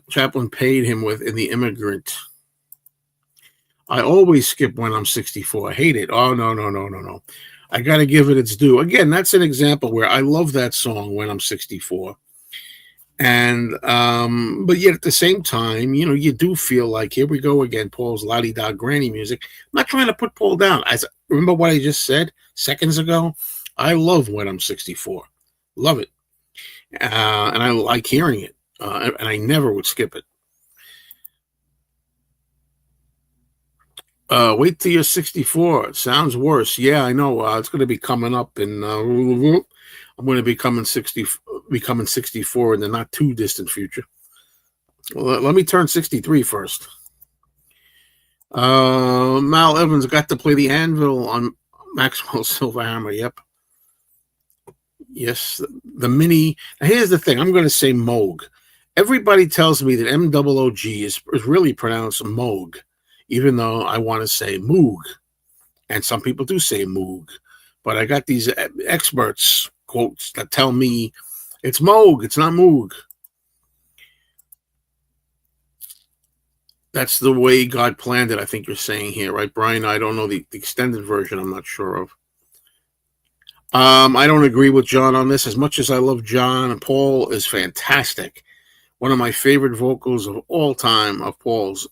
Chaplin paid him with in The Immigrant. I always skip When I'm 64. I hate it. Oh, no. I got to give it its due. Again, that's an example where I love that song, When I'm 64. And, but yet at the same time, you do feel like, here we go again, Paul's la-di-da granny music. I'm not trying to put Paul down. Remember what I just said seconds ago? I love When I'm 64. Love it. And I like hearing it. And I never would skip it. Wait till you're 64. It sounds worse. Yeah, I know. It's going to be coming up in. I'm going to be becoming 64 in the not too distant future. Well, let me turn 63 first. Mal Evans got to play the anvil on Maxwell's Silver Hammer. Yep. Yes, the mini. Now here's the thing. I'm going to say Moog. Everybody tells me that MOOG is really pronounced Moog, even though I want to say Moog. And some people do say Moog. But I got these experts quotes that tell me it's Moog, it's not Moog. That's the way God planned it, I think you're saying here, right, Brian? I don't know the extended version. I'm not sure of. I don't agree with John on this. As much as I love John, and Paul is fantastic. One of my favorite vocals of all time of Paul's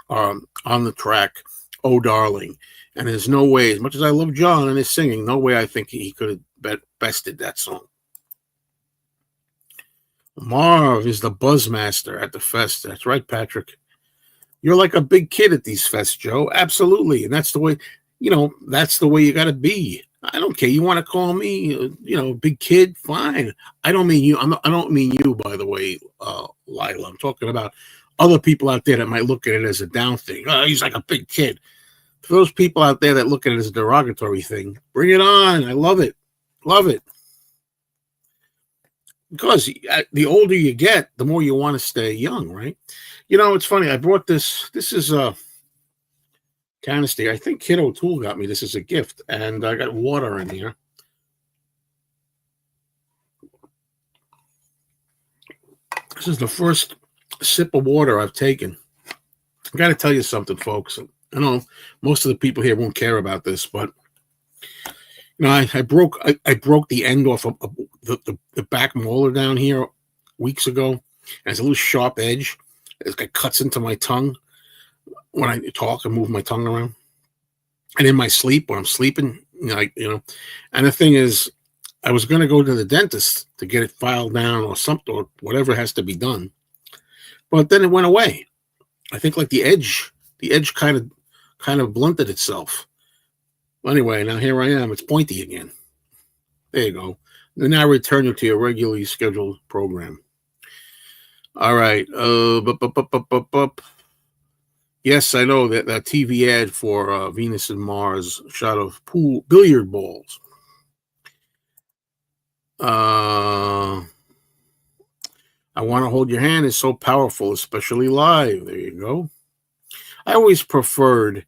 on the track, Oh Darling. And there's no way, as much as I love John and his singing, no way I think he could have bested that song. Marv is the buzzmaster at the fest. That's right, Patrick. You're like a big kid at these fests, Joe. Absolutely. And that's the way, that's the way you got to be. I don't care. You want to call me, big kid? Fine. I don't mean you. I don't mean you, by the way, Lila. I'm talking about other people out there that might look at it as a down thing. Oh, he's like a big kid. For those people out there that look at it as a derogatory thing, bring it on. I love it. Love it. Because the older you get, the more you want to stay young, right? It's funny. I brought this. This is a canister. I think Kid O'Toole got me this as a gift, and I got water in here. This is the first sip of water I've taken. I got to tell you something, folks. I know most of the people here won't care about this, but I broke the end off of the back molar down here weeks ago, and it's a little sharp edge. It cuts into my tongue when I talk and move my tongue around, and in my sleep when I'm sleeping, And the thing is, I was going to go to the dentist to get it filed down or something or whatever has to be done, but then it went away. I think like the edge kind of blunted itself. Anyway, now here I am. It's pointy again. There you go. Then now return you to your regularly scheduled program. All right. Yes, I know that TV ad for Venus and Mars shot of billiard balls. I Want to Hold Your Hand is so powerful, especially live. There you go. I always preferred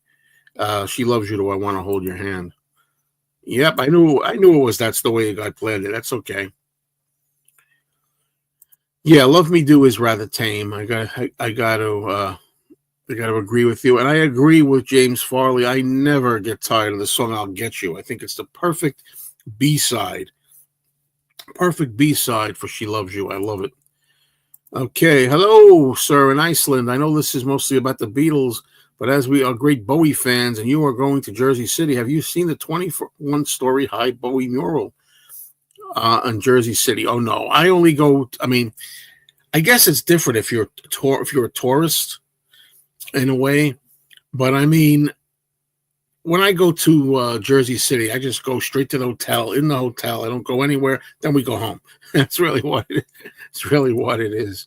She Loves You to I Want to Hold Your Hand. Yep, I knew it was That's the Way God Planned It. That's okay. Yeah, Love Me Do is rather tame. I got to agree with you, and I agree with James Farley. I never get tired of the song "I'll Get You." I think it's the perfect B-side. Perfect B-side for She Loves You. I love it. Okay, hello, sir, in Iceland. I know this is mostly about the Beatles, But as we are great Bowie fans and you are going to Jersey City, have you seen the 21-story high Bowie mural in Jersey City? Oh, no. I only go, I mean, I guess it's different if you're a tourist in a way. But I mean, when I go to Jersey City, I just go straight to the hotel. In the hotel, I don't go anywhere. Then we go home. That's really what it is. It's really what it is,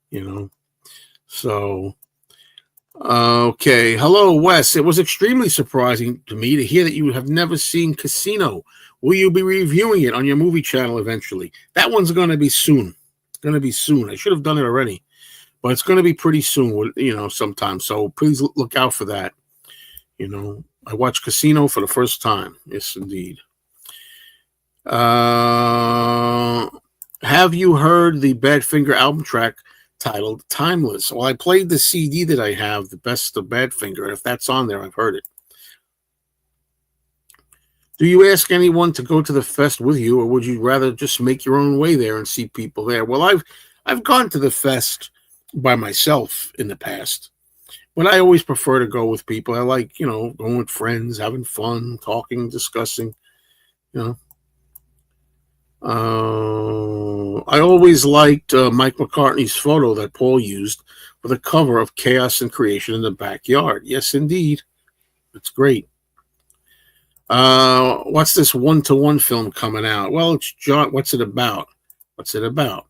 you know. So, okay. Hello, Wes. It was extremely surprising to me to hear that you have never seen Casino. Will you be reviewing it on your movie channel eventually? That one's going to be soon. It's going to be soon. I should have done it already, but it's going to be pretty soon, you know, sometime. So please look out for that. You know, I watched Casino for the first time. Yes, indeed. Have you heard the Badfinger album track titled Timeless? Well, I played the CD that I have, The Best of Badfinger, and if that's on there, I've heard it. Do you ask anyone to go to the fest with you, or would you rather just make your own way there and see people there? Well, I've gone to the fest by myself in the past. But I always prefer to go with people. I like, you know, going with friends, having fun, talking, discussing, you know. I always liked Mike McCartney's photo that Paul used for the cover of Chaos and Creation in the Backyard. Yes, indeed. It's great. What's this one-to-one film coming out? Well, it's John. What's it about? What's it about?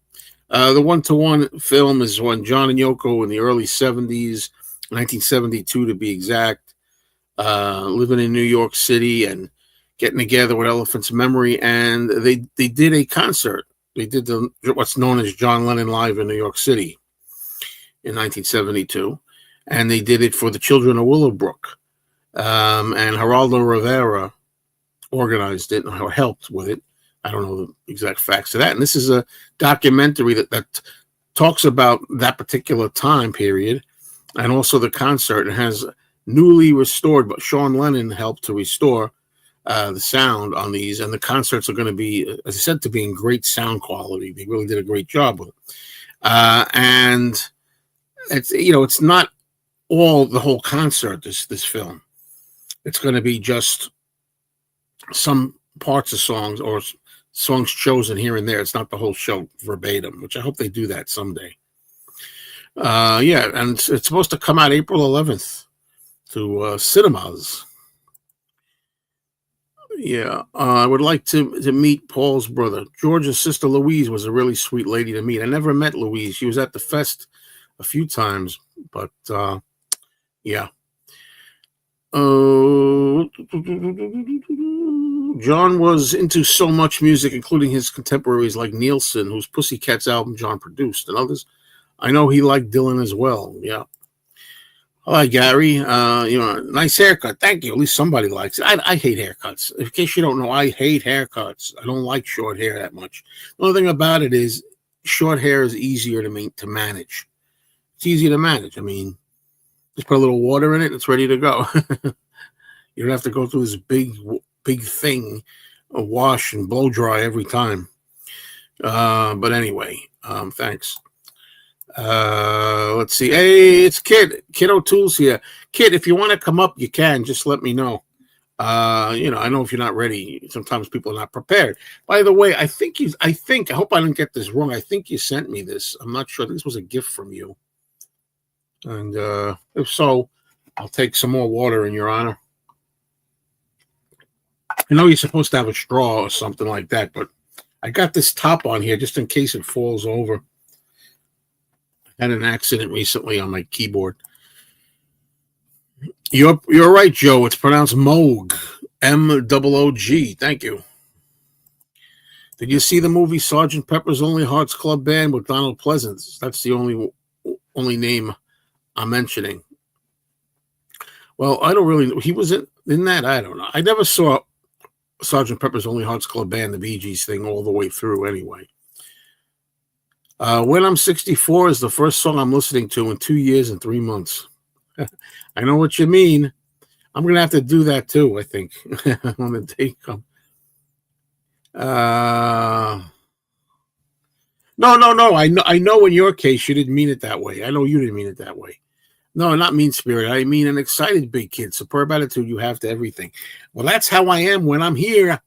The one-to-one film is when John and Yoko in the early 70s, 1972 to be exact, living in New York City and getting together with Elephant's Memory, and they did a concert. They did what's known as John Lennon Live in New York City in 1972, and they did it for the children of Willowbrook. And Geraldo Rivera organized it or helped with it. I don't know the exact facts of that. And this is a documentary that talks about that particular time period and also the concert. It has newly restored, but Sean Lennon helped to restore the sound on these. And the concerts are going to be, as I said, to be in great sound quality. They really did a great job with it. And it's, you know, it's not all the whole concert, this film. It's going to be just some parts of songs or songs chosen here and there. It's not the whole show verbatim, which I hope they do that someday. Yeah, and it's supposed to come out April 11th to cinemas. Yeah, I would like to meet Paul's brother. George's sister Louise was a really sweet lady to meet. I never met Louise. She was at the fest a few times, but yeah. John was into so much music, including his contemporaries like Nielsen, whose Pussycats album John produced, and others. I know he liked Dylan as well. Yeah. Hi, Gary. You know, nice haircut. Thank you. At least somebody likes it. I hate haircuts. In case you don't know, I hate haircuts. I don't like short hair that much. The only thing about it is short hair is easier to manage. It's easy to manage. I mean, just put a little water in it, it's ready to go. You don't have to go through this big thing, a wash and blow dry every time. But anyway, thanks. Let's see. Hey, it's Kid O'Toole's here. Kid, if you want to come up, you can. Just let me know. You know, I know if you're not ready, sometimes people are not prepared. By the way, I hope I didn't get this wrong. I think you sent me this. I'm not sure. This was a gift from you. And if so, I'll take some more water in your honor. I know you're supposed to have a straw or something like that, but I got this top on here just in case it falls over. I had an accident recently on my keyboard. You're right, Joe. It's pronounced Moog. M-O-O-G. Thank you. Did you see the movie Sgt. Pepper's Lonely Hearts Club Band with Donald Pleasance? That's the only name I'm mentioning. Well, I don't really know. He was in that. I don't know. I never saw Sgt. Pepper's Lonely Hearts Club Band, the Bee Gees thing, all the way through anyway. When I'm 64 is the first song I'm listening to in 2 years and 3 months. I know what you mean. I'm going to have to do that too, I think, when the day comes. No. I know in your case, you didn't mean it that way. I know you didn't mean it that way. No, not mean spirit. I mean an excited big kid. Superb attitude you have to everything. Well, that's how I am when I'm here.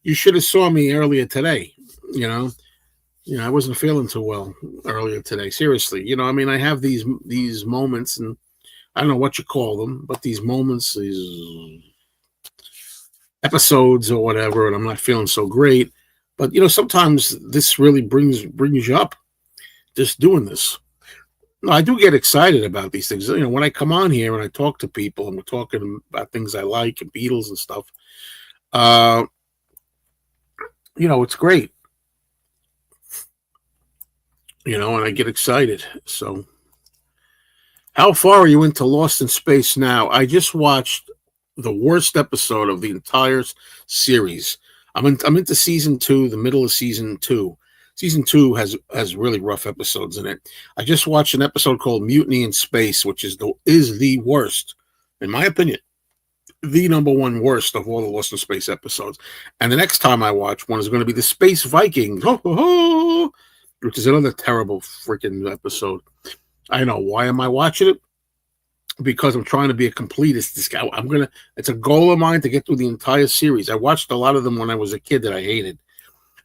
You should have saw me earlier today. You know, I wasn't feeling too well earlier today. Seriously, I mean, I have these moments, and I don't know what you call them, but these moments, these episodes or whatever, and I'm not feeling so great. But sometimes this really brings you up. Just doing this. No, I do get excited about these things. When I come on here and I talk to people and we're talking about things I like and Beatles and stuff, uh, it's great. And I get excited. So, how far are you into Lost in Space now? I just watched the worst episode of the entire series. I'm into season 2, the middle of season 2. Season 2 has really rough episodes in it. I just watched an episode called Mutiny in Space, which is the worst, in my opinion, the number one worst of all the Lost in Space episodes. And the next time I watch one is going to be the Space Vikings, which is another terrible freaking episode. I know. Why am I watching it? Because I'm trying to be a completist. This guy, it's a goal of mine to get through the entire series. I watched a lot of them when I was a kid that I hated.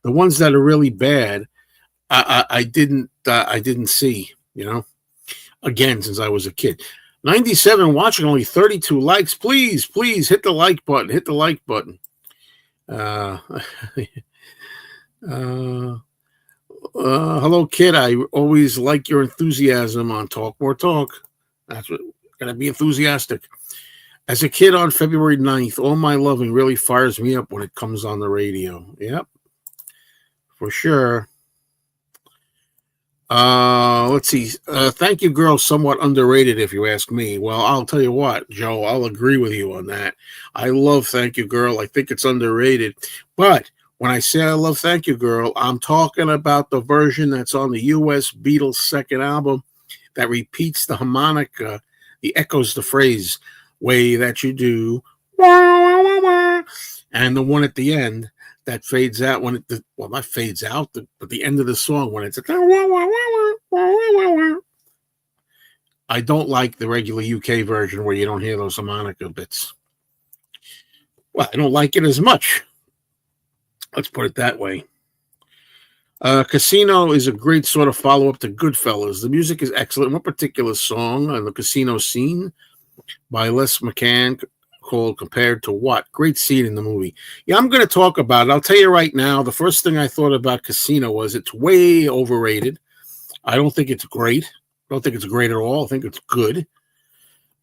The ones that are really bad, I didn't see, again, since I was a kid. 97 watching, only 32 likes. Please hit the like button. Hit the like button. Hello, kid. I always like your enthusiasm on Talk More Talk. That's what, gotta be enthusiastic. As a kid on February 9th, All My Loving really fires me up when it comes on the radio. Yep. For sure. Let's see. Thank You Girl, somewhat underrated if you ask me. Well, I'll tell you what, Joe, I'll agree with you on that. I love Thank You Girl. I think it's underrated. But when I say I love Thank You Girl, I'm talking about the version that's on the U.S. Beatles' second album that repeats the harmonica, the echoes the phrase, way that you do, and the one at the end that fades out when not fades out, but the end of the song when it's I don't like the regular UK version where you don't hear those harmonica bits. Well, I don't like it as much. Let's put it that way. Casino is a great sort of follow-up to Goodfellas. The music is excellent. One particular song on the casino scene by Les McCann called Compared to What? Great scene in the movie. Yeah, I'm going to talk about it. I'll tell you right now, the first thing I thought about Casino was it's way overrated. I don't think it's great. I don't think it's great at all. I think it's good.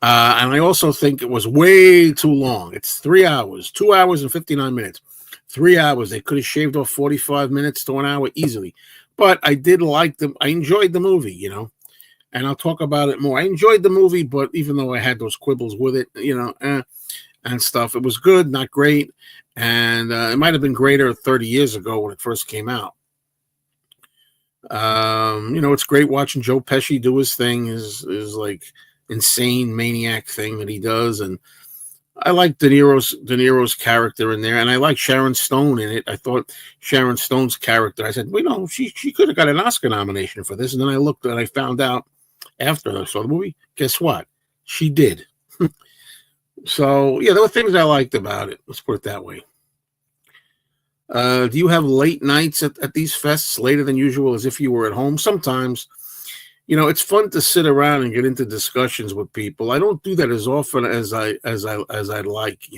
And I also think it was way too long. It's 3 hours, 2 hours and 59 minutes. 3 hours. They could have shaved off 45 minutes to an hour easily. But I did like them. I enjoyed the movie, and I'll talk about it more. I enjoyed the movie, but even though I had those quibbles with it, and stuff, it was good, not great. And it might have been greater 30 years ago when it first came out. It's great watching Joe Pesci do his thing, his like insane maniac thing that he does. And I like De Niro's character in there, and I like Sharon Stone in it. I thought Sharon Stone's character, I said, she could have got an Oscar nomination for this. And then I looked and I found out after I saw the movie, guess what? She did. So, yeah, there were things I liked about it. Let's put it that way. Do you have late nights at these fests, later than usual, as if you were at home? Sometimes. It's fun to sit around and get into discussions with people. I don't do that as often as I'd like,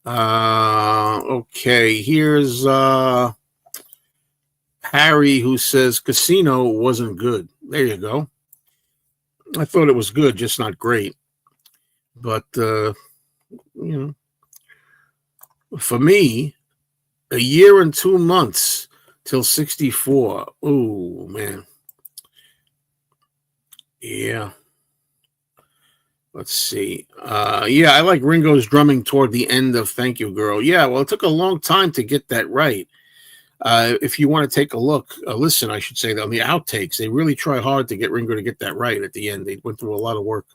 Okay, here's Harry, who says Casino wasn't good. There you go. I thought it was good, just not great. But for me, a year and 2 months till 64. Oh, man. Yeah. Let's see. Yeah, I like Ringo's drumming toward the end of Thank You Girl. Yeah, well, it took a long time to get that right. If you want to take a listen, I should say, on the outtakes, they really try hard to get Ringo to get that right at the end. They went through a lot of work.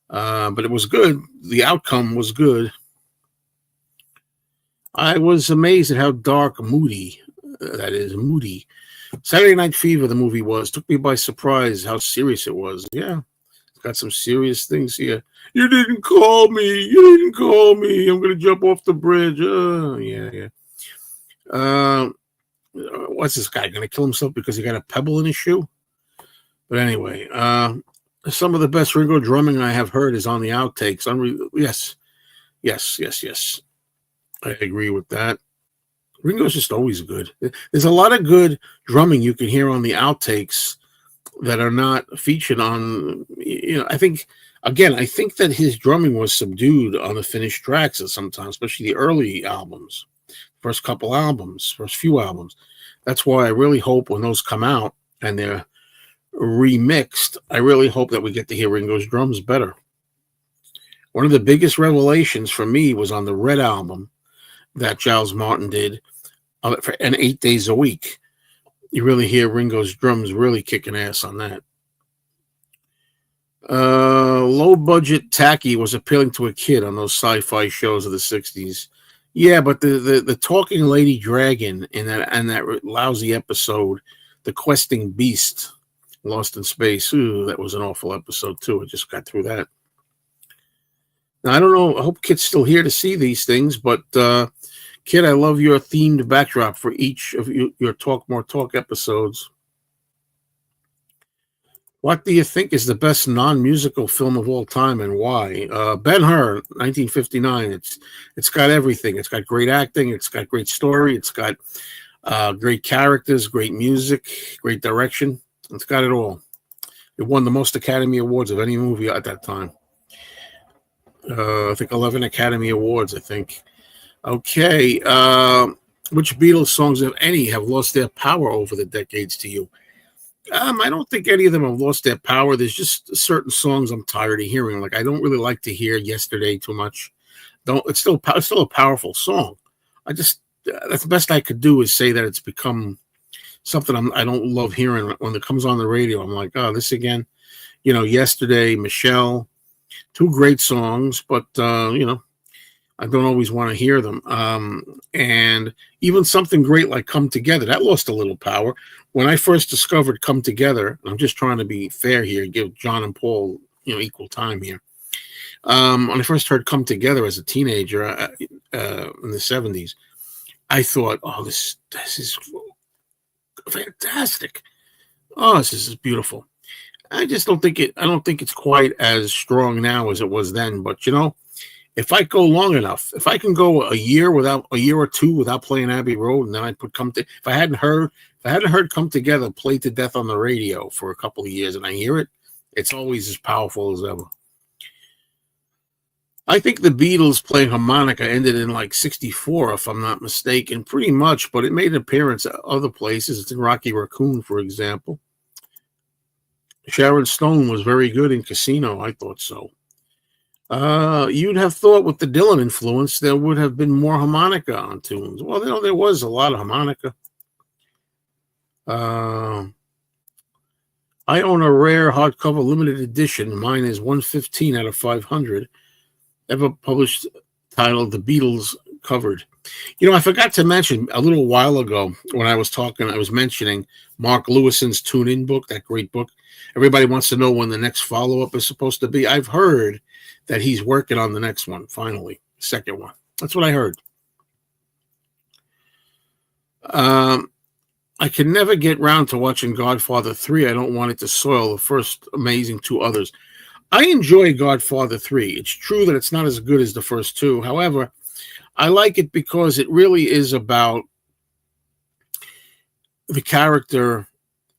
But it was good. The outcome was good. I was amazed at how dark, moody, Saturday Night Fever, the movie was. Took me by surprise how serious it was. Yeah. Got some serious things here. You didn't call me. You didn't call me. I'm gonna jump off the bridge. Yeah, yeah. Uh, what's this guy gonna kill himself because he got a pebble in his shoe? But anyway, some of the best Ringo drumming I have heard is on the outtakes. Yes, yes, yes, yes. I agree with that. Ringo's just always good. There's a lot of good drumming you can hear on the outtakes that are not featured on. I think that his drumming was subdued on the finished tracks at sometimes, especially the early albums, first few albums. That's why I really hope when those come out and they're remixed, I really hope that we get to hear Ringo's drums better. One of the biggest revelations for me was on the Red album that Giles Martin did, and 8 days a week. You really hear Ringo's drums really kicking ass on that. Low budget tacky was appealing to a kid on those sci-fi shows of the 60s. Yeah, but the talking lady dragon in that lousy episode, The Questing Beast, Lost in Space. Ooh, that was an awful episode too. I just got through that. Now I don't know. I hope Kit's still here to see these things, but Kid, I love your themed backdrop for each of your Talk More Talk episodes. What do you think is the best non-musical film of all time and why? Ben-Hur, 1959. It's got everything. It's got great acting. It's got great story. It's got great characters, great music, great direction. It's got it all. It won the most Academy Awards of any movie at that time. I think 11 Academy Awards, I think. Okay. Which Beatles songs, if any, have lost their power over the decades to you? I don't think any of them have lost their power. There's just certain songs I'm tired of hearing. Like I don't really like to hear "Yesterday" too much. It's still a powerful song. That's the best I could do is say that it's become something I don't love hearing when it comes on the radio. I'm like, oh, this again. "Yesterday," Michelle, two great songs, but I don't always want to hear them. And even something great like Come Together, that lost a little power. When I first discovered Come Together, I'm just trying to be fair here, give John and Paul, equal time here. When I first heard Come Together as a teenager in the 70s, I thought, oh, this is fantastic. Oh, this is beautiful. I just don't think it's quite as strong now as it was then. But if I go long enough, if I can go a year or two without playing Abbey Road, and then I put if I hadn't heard Come Together played to death on the radio for a couple of years, and I hear it, it's always as powerful as ever. I think the Beatles playing harmonica ended in like 64, if I'm not mistaken, pretty much, but it made an appearance at other places. It's in Rocky Raccoon, for example. Sharon Stone was very good in Casino. I thought so. You'd have thought with the Dylan influence, there would have been more harmonica on tunes. Well, there was a lot of harmonica. I own a rare hardcover limited edition. Mine is 115 out of 500. Ever published, titled The Beatles Covered. I forgot to mention a little while ago when I was mentioning Mark Lewison's Tune In book, that great book. Everybody wants to know when the next follow-up is supposed to be. I've heard that he's working on the next one, finally, second one. That's what I heard. I can never get round to watching Godfather 3. I don't want it to soil the first amazing two others. I enjoy Godfather 3. It's true that it's not as good as the first two. However, I like it because it really is about the character,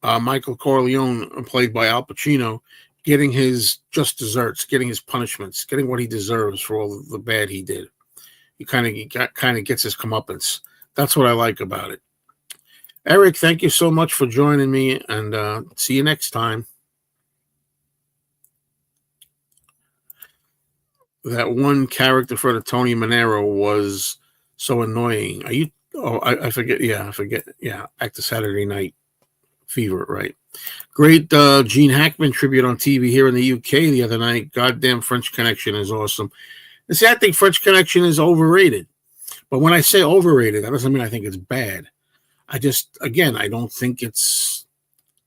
Michael Corleone, played by Al Pacino, getting his just desserts, getting his punishments, getting what he deserves for all the bad he did. He kind of gets his comeuppance. That's what I like about it. Eric, thank you so much for joining me, and see you next time. That one character for the Tony Manero was so annoying. Are you? Oh, I forget. Yeah, I forget. Yeah, Back to Saturday Night Fever, right? Great Gene Hackman tribute on TV here in the UK the other night. Goddamn French Connection is awesome. And see, I think French Connection is overrated. But when I say overrated, that doesn't mean I think it's bad. I don't think it's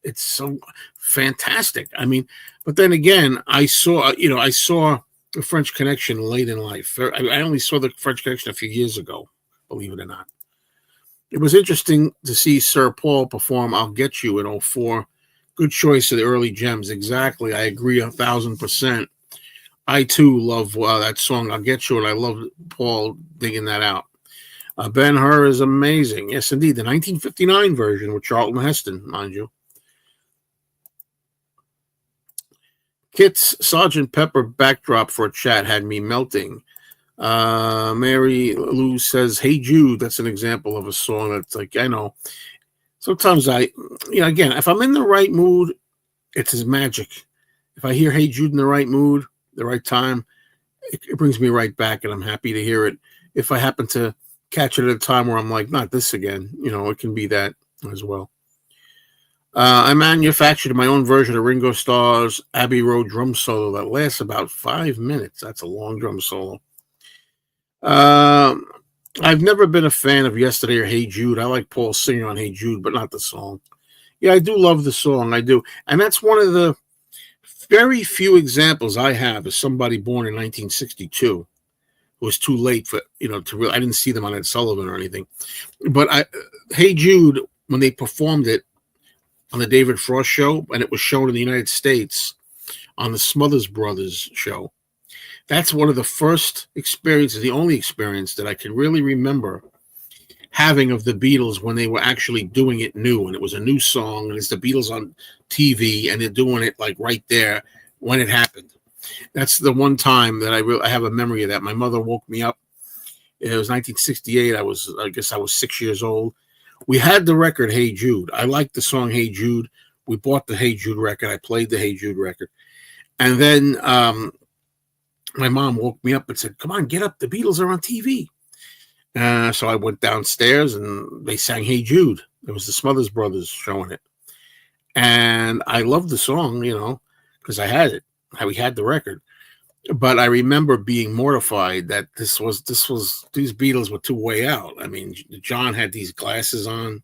It's so fantastic. I mean, but then again, I saw the French Connection late in life. I only saw the French Connection a few years ago, believe it or not. It was interesting to see Sir Paul perform "I'll Get You" in '04. Good choice of the early gems. Exactly, I agree 1,000%. I too love that song "I'll Get You," and I love Paul digging that out. Ben Hur is amazing. Yes, indeed. The 1959 version with Charlton Heston, mind you. Kit's Sergeant Pepper backdrop for a chat had me melting. Mary Lou says, "Hey Jude." That's an example of a song that's like, I know. Sometimes again, if I'm in the right mood, it's his magic. If I hear "Hey Jude" in the right mood, the right time, it brings me right back, and I'm happy to hear it. If I happen to catch it at a time where I'm like, not this again, it can be that as well. I manufactured my own version of Ringo Starr's Abbey Road drum solo that lasts about 5 minutes. That's a long drum solo. Um, I've never been a fan of Yesterday or Hey Jude. I like Paul singing on Hey Jude, but not the song. Yeah, I do love the song. I do. And that's one of the very few examples I have of somebody born in 1962 who was too late for, to really, I didn't see them on Ed Sullivan or anything. But Hey Jude, when they performed it on the David Frost show, and it was shown in the United States on the Smothers Brothers show, that's one of the first experiences, the only experience that I can really remember having of the Beatles when they were actually doing it new. And it was a new song, and it's the Beatles on TV, and they're doing it like right there when it happened. That's the one time that I have a memory of that. My mother woke me up. It was 1968. I guess I was 6 years old. We had the record Hey Jude. I liked the song Hey Jude. We bought the Hey Jude record. I played the Hey Jude record. And then my mom woke me up and said, "Come on, get up. The Beatles are on TV." So I went downstairs and they sang Hey Jude. It was the Smothers Brothers showing it. And I loved the song, because I had it. We had the record. But I remember being mortified that these Beatles were too way out. I mean, John had these glasses on.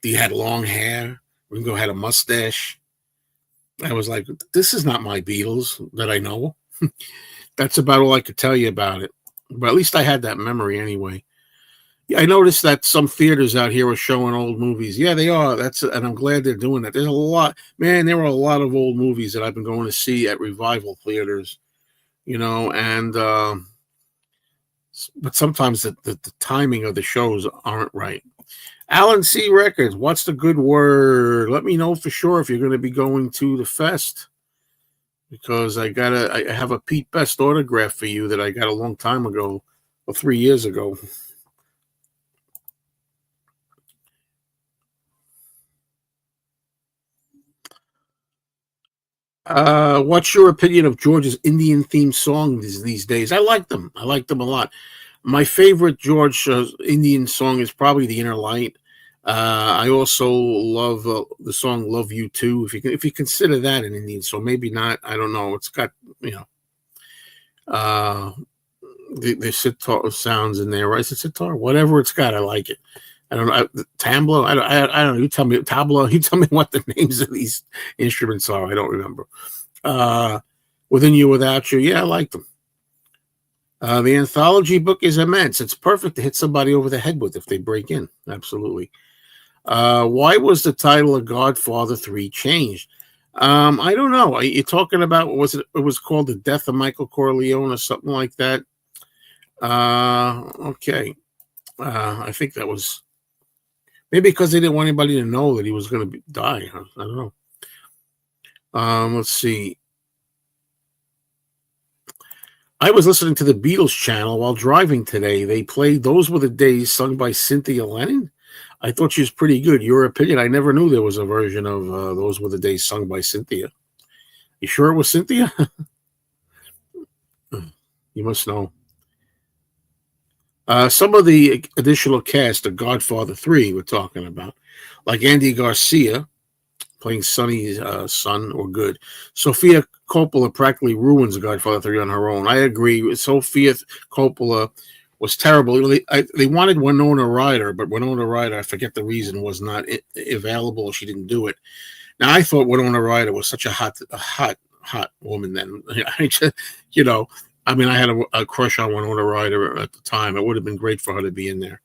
He had long hair. Ringo had a mustache. I was like, this is not my Beatles that I know. That's about all I could tell you about it. But at least I had that memory anyway. Yeah, I noticed that some theaters out here are showing old movies. Yeah, they are. And I'm glad they're doing that. There's a lot, man. There were a lot of old movies that I've been going to see at revival theaters, and but sometimes the timing of the shows aren't right. Alan C. Records, what's the good word? Let me know for sure if you're going to be going to the fest, because I have a Pete Best autograph for you that I got a long time ago, or 3 years ago. What's your opinion of George's Indian themed songs these days? I like them. I like them a lot. My favorite George Indian song is probably "The Inner Light." I also love the song "Love You Too." If you consider that an Indian song, maybe not. I don't know. It's got uh, the sitar sounds in there, right? Is it sitar? Whatever it's got, I like it. I don't know. Tambla. I don't know. You tell me. Tabla. You tell me what the names of these instruments are. I don't remember. Within You, Without You. Yeah, I like them. The anthology book is immense. It's perfect to hit somebody over the head with if they break in. Absolutely. Why was the title of Godfather 3 changed? I don't know. You're talking about, it was called The Death of Michael Corleone or something like that. Okay. I think that was maybe because they didn't want anybody to know that he was going to die. I don't know. Let's see. I was listening to the Beatles channel while driving today. They played "Those Were the Days" sung by Cynthia Lennon. I thought she was pretty good. Your opinion? I never knew there was a version of "Those Were the Days" sung by Cynthia. You sure it was Cynthia? You must know. Some of the additional cast of Godfather 3 we're talking about, like Andy Garcia playing Sonny's son, were good. Sofia Coppola practically ruins Godfather 3 on her own. I agree. Sofia Coppola was terrible. They wanted Winona Ryder, but Winona Ryder, I forget the reason, was not available. She didn't do it. Now I thought Winona Ryder was such hot woman. Then I just, you know, I mean, I had a crush on Winona Ryder at the time. It would have been great for her to be in there.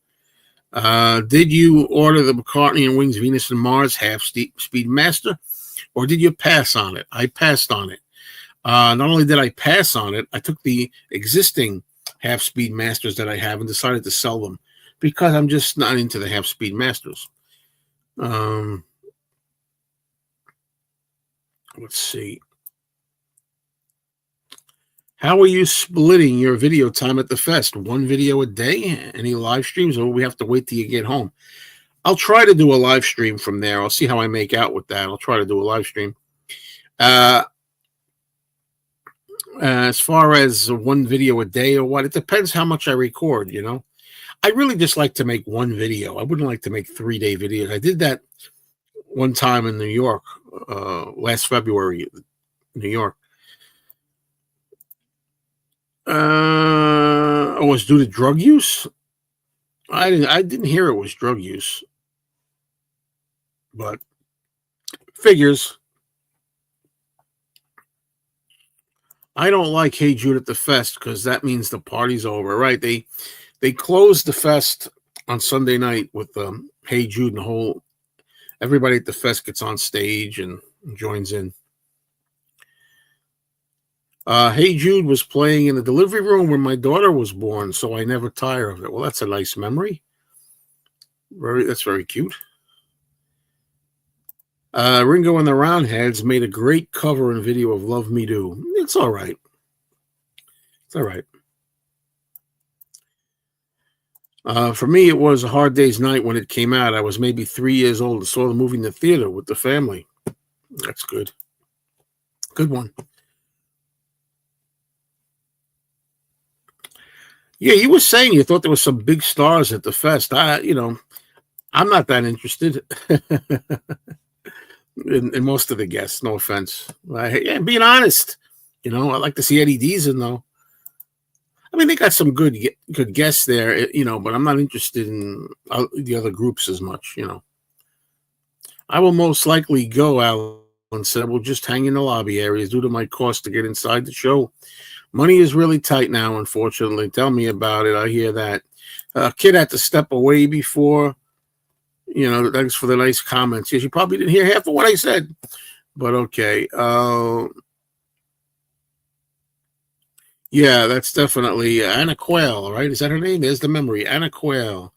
Did you order the McCartney and Wings Venus and Mars Speed Master, or did you pass on it? I passed on it. Not only did I pass on it, I took the existing half speed masters that I have and decided to sell them because I'm just not into the half speed masters. Let's see. How are you splitting your video time at the fest? One video a day? Any live streams, or will we have to wait till you get home? I'll try to do a live stream from there. I'll see how I make out with that. I'll try to do a live stream. As far as one video a day or what, it depends how much I record, you know. I really just like to make one video. I wouldn't like to make 3-day videos. I did that one time in New York, last February, New York. It was due to drug use. I didn't hear it was drug use, but figures. I don't like Hey Jude at the fest because that means the party's over, right? They closed the fest on Sunday night with Hey Jude, and everybody at the fest gets on stage and joins in. Hey Jude was playing in the delivery room where my daughter was born, so I never tire of it. Well, that's a nice memory. That's very cute. Ringo and the Roundheads made a great cover and video of Love Me Do. It's all right. It's all right. For me, it was A Hard Day's Night when it came out. I was maybe 3 years old and saw the movie in the theater with the family. That's good. Good one. Yeah, you were saying you thought there was some big stars at the fest. I'm not that interested in most of the guests. No offense. Being honest, I like to see Eddie Deason though. I mean, they got some good guests there, but I'm not interested in the other groups as much. I will most likely go, Alan said. We'll just hang in the lobby areas due to my cost to get inside the show. Money is really tight now, unfortunately. Tell me about it. I hear that. Kid had to step away before. Thanks for the nice comments. Yes, you probably didn't hear half of what I said, but okay. Yeah, that's definitely Anna Quayle, right? Is that her name? There's the memory. Anna Quayle,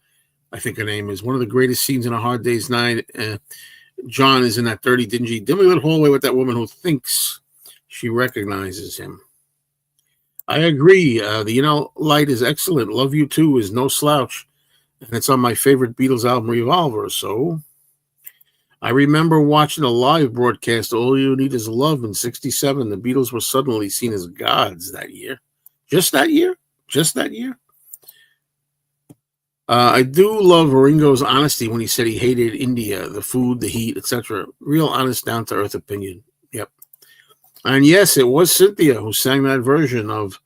I think her name is. One of the greatest scenes in A Hard Day's Night. John is in that dirty, dingy, dimly lit hallway with that woman who thinks she recognizes him. I agree. The light is excellent. Love You Too is no slouch. And it's on my favorite Beatles album, Revolver. So I remember watching a live broadcast, All You Need Is Love, in 1967. The Beatles were suddenly seen as gods that year. Just that year? I do love Ringo's honesty when he said he hated India, the food, the heat, etc. Real honest, down-to-earth opinion. Yep. And yes, it was Cynthia who sang that version of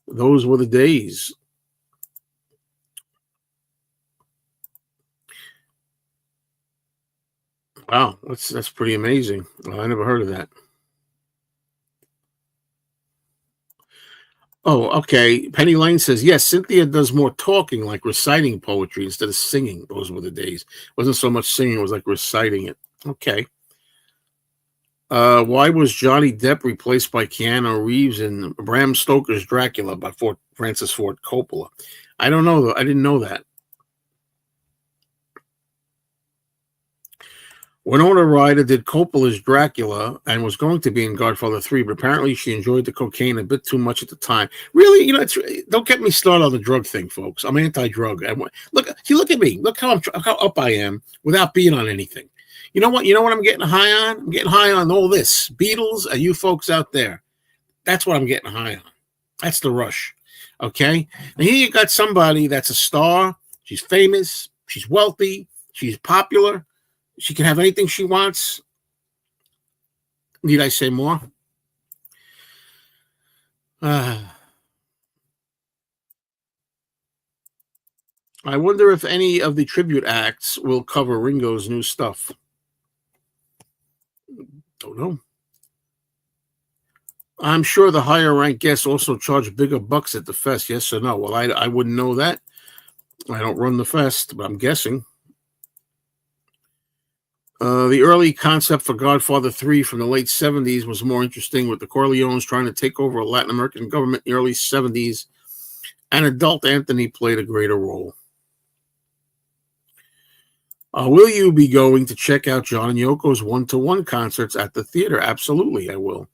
Those Were the Days. Wow, that's pretty amazing. I never heard of that. Oh, okay. Penny Lane says, yes, Cynthia does more talking, like reciting poetry instead of singing. Those were the days. It wasn't so much singing, it was like reciting it. Okay. Why was Johnny Depp replaced by Keanu Reeves in Bram Stoker's Dracula by Francis Ford Coppola? I don't know, though. I didn't know that. Winona Ryder did Coppola's Dracula and was going to be in Godfather 3, but apparently she enjoyed the cocaine a bit too much at the time. Really, don't get me started on the drug thing, folks. I'm anti-drug. Look at me. Look how up I am without being on anything. You know what? I'm getting high on? I'm getting high on all this. Beatles and you folks out there. That's what I'm getting high on. That's the rush. Okay? And here you got somebody that's a star. She's famous. She's wealthy. She's popular. She can have anything she wants. Need I say more? I wonder if any of the tribute acts will cover Ringo's new stuff. Don't know. I'm sure the higher ranked guests also charge bigger bucks at the fest. Yes or no? Well, I wouldn't know that. I don't run the fest, but I'm guessing. The early concept for Godfather 3 from the late 70s was more interesting, with the Corleones trying to take over a Latin American government in the early 70s, and adult Anthony played a greater role. Will you be going to check out John and Yoko's one-to-one concerts at the theater? Absolutely, I will.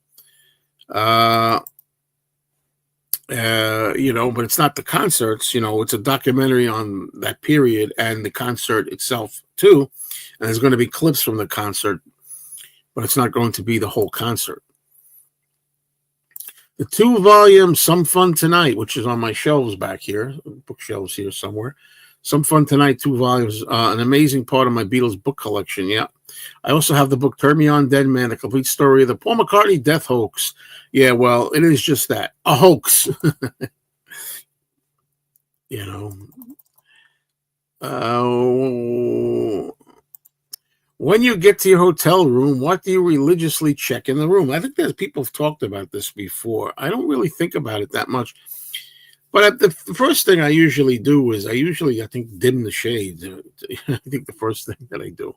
Uh, but it's not the concerts, it's a documentary on that period and the concert itself, too. And there's going to be clips from the concert, but it's not going to be the whole concert. The 2-volume Some Fun Tonight, which is on my shelves back here, bookshelves here somewhere. Some Fun Tonight, 2 volumes, an amazing part of my Beatles book collection. Yeah. I also have the book Turn Me On Dead Man, the complete story of the Paul McCartney death hoax. Yeah, well, it is just that, a hoax. you know. When you get to your hotel room, what do you religiously check in the room? I think that people have talked about this before. I don't really think about it that much. But the first thing I usually do is I think, dim the shades. I think the first thing that I do.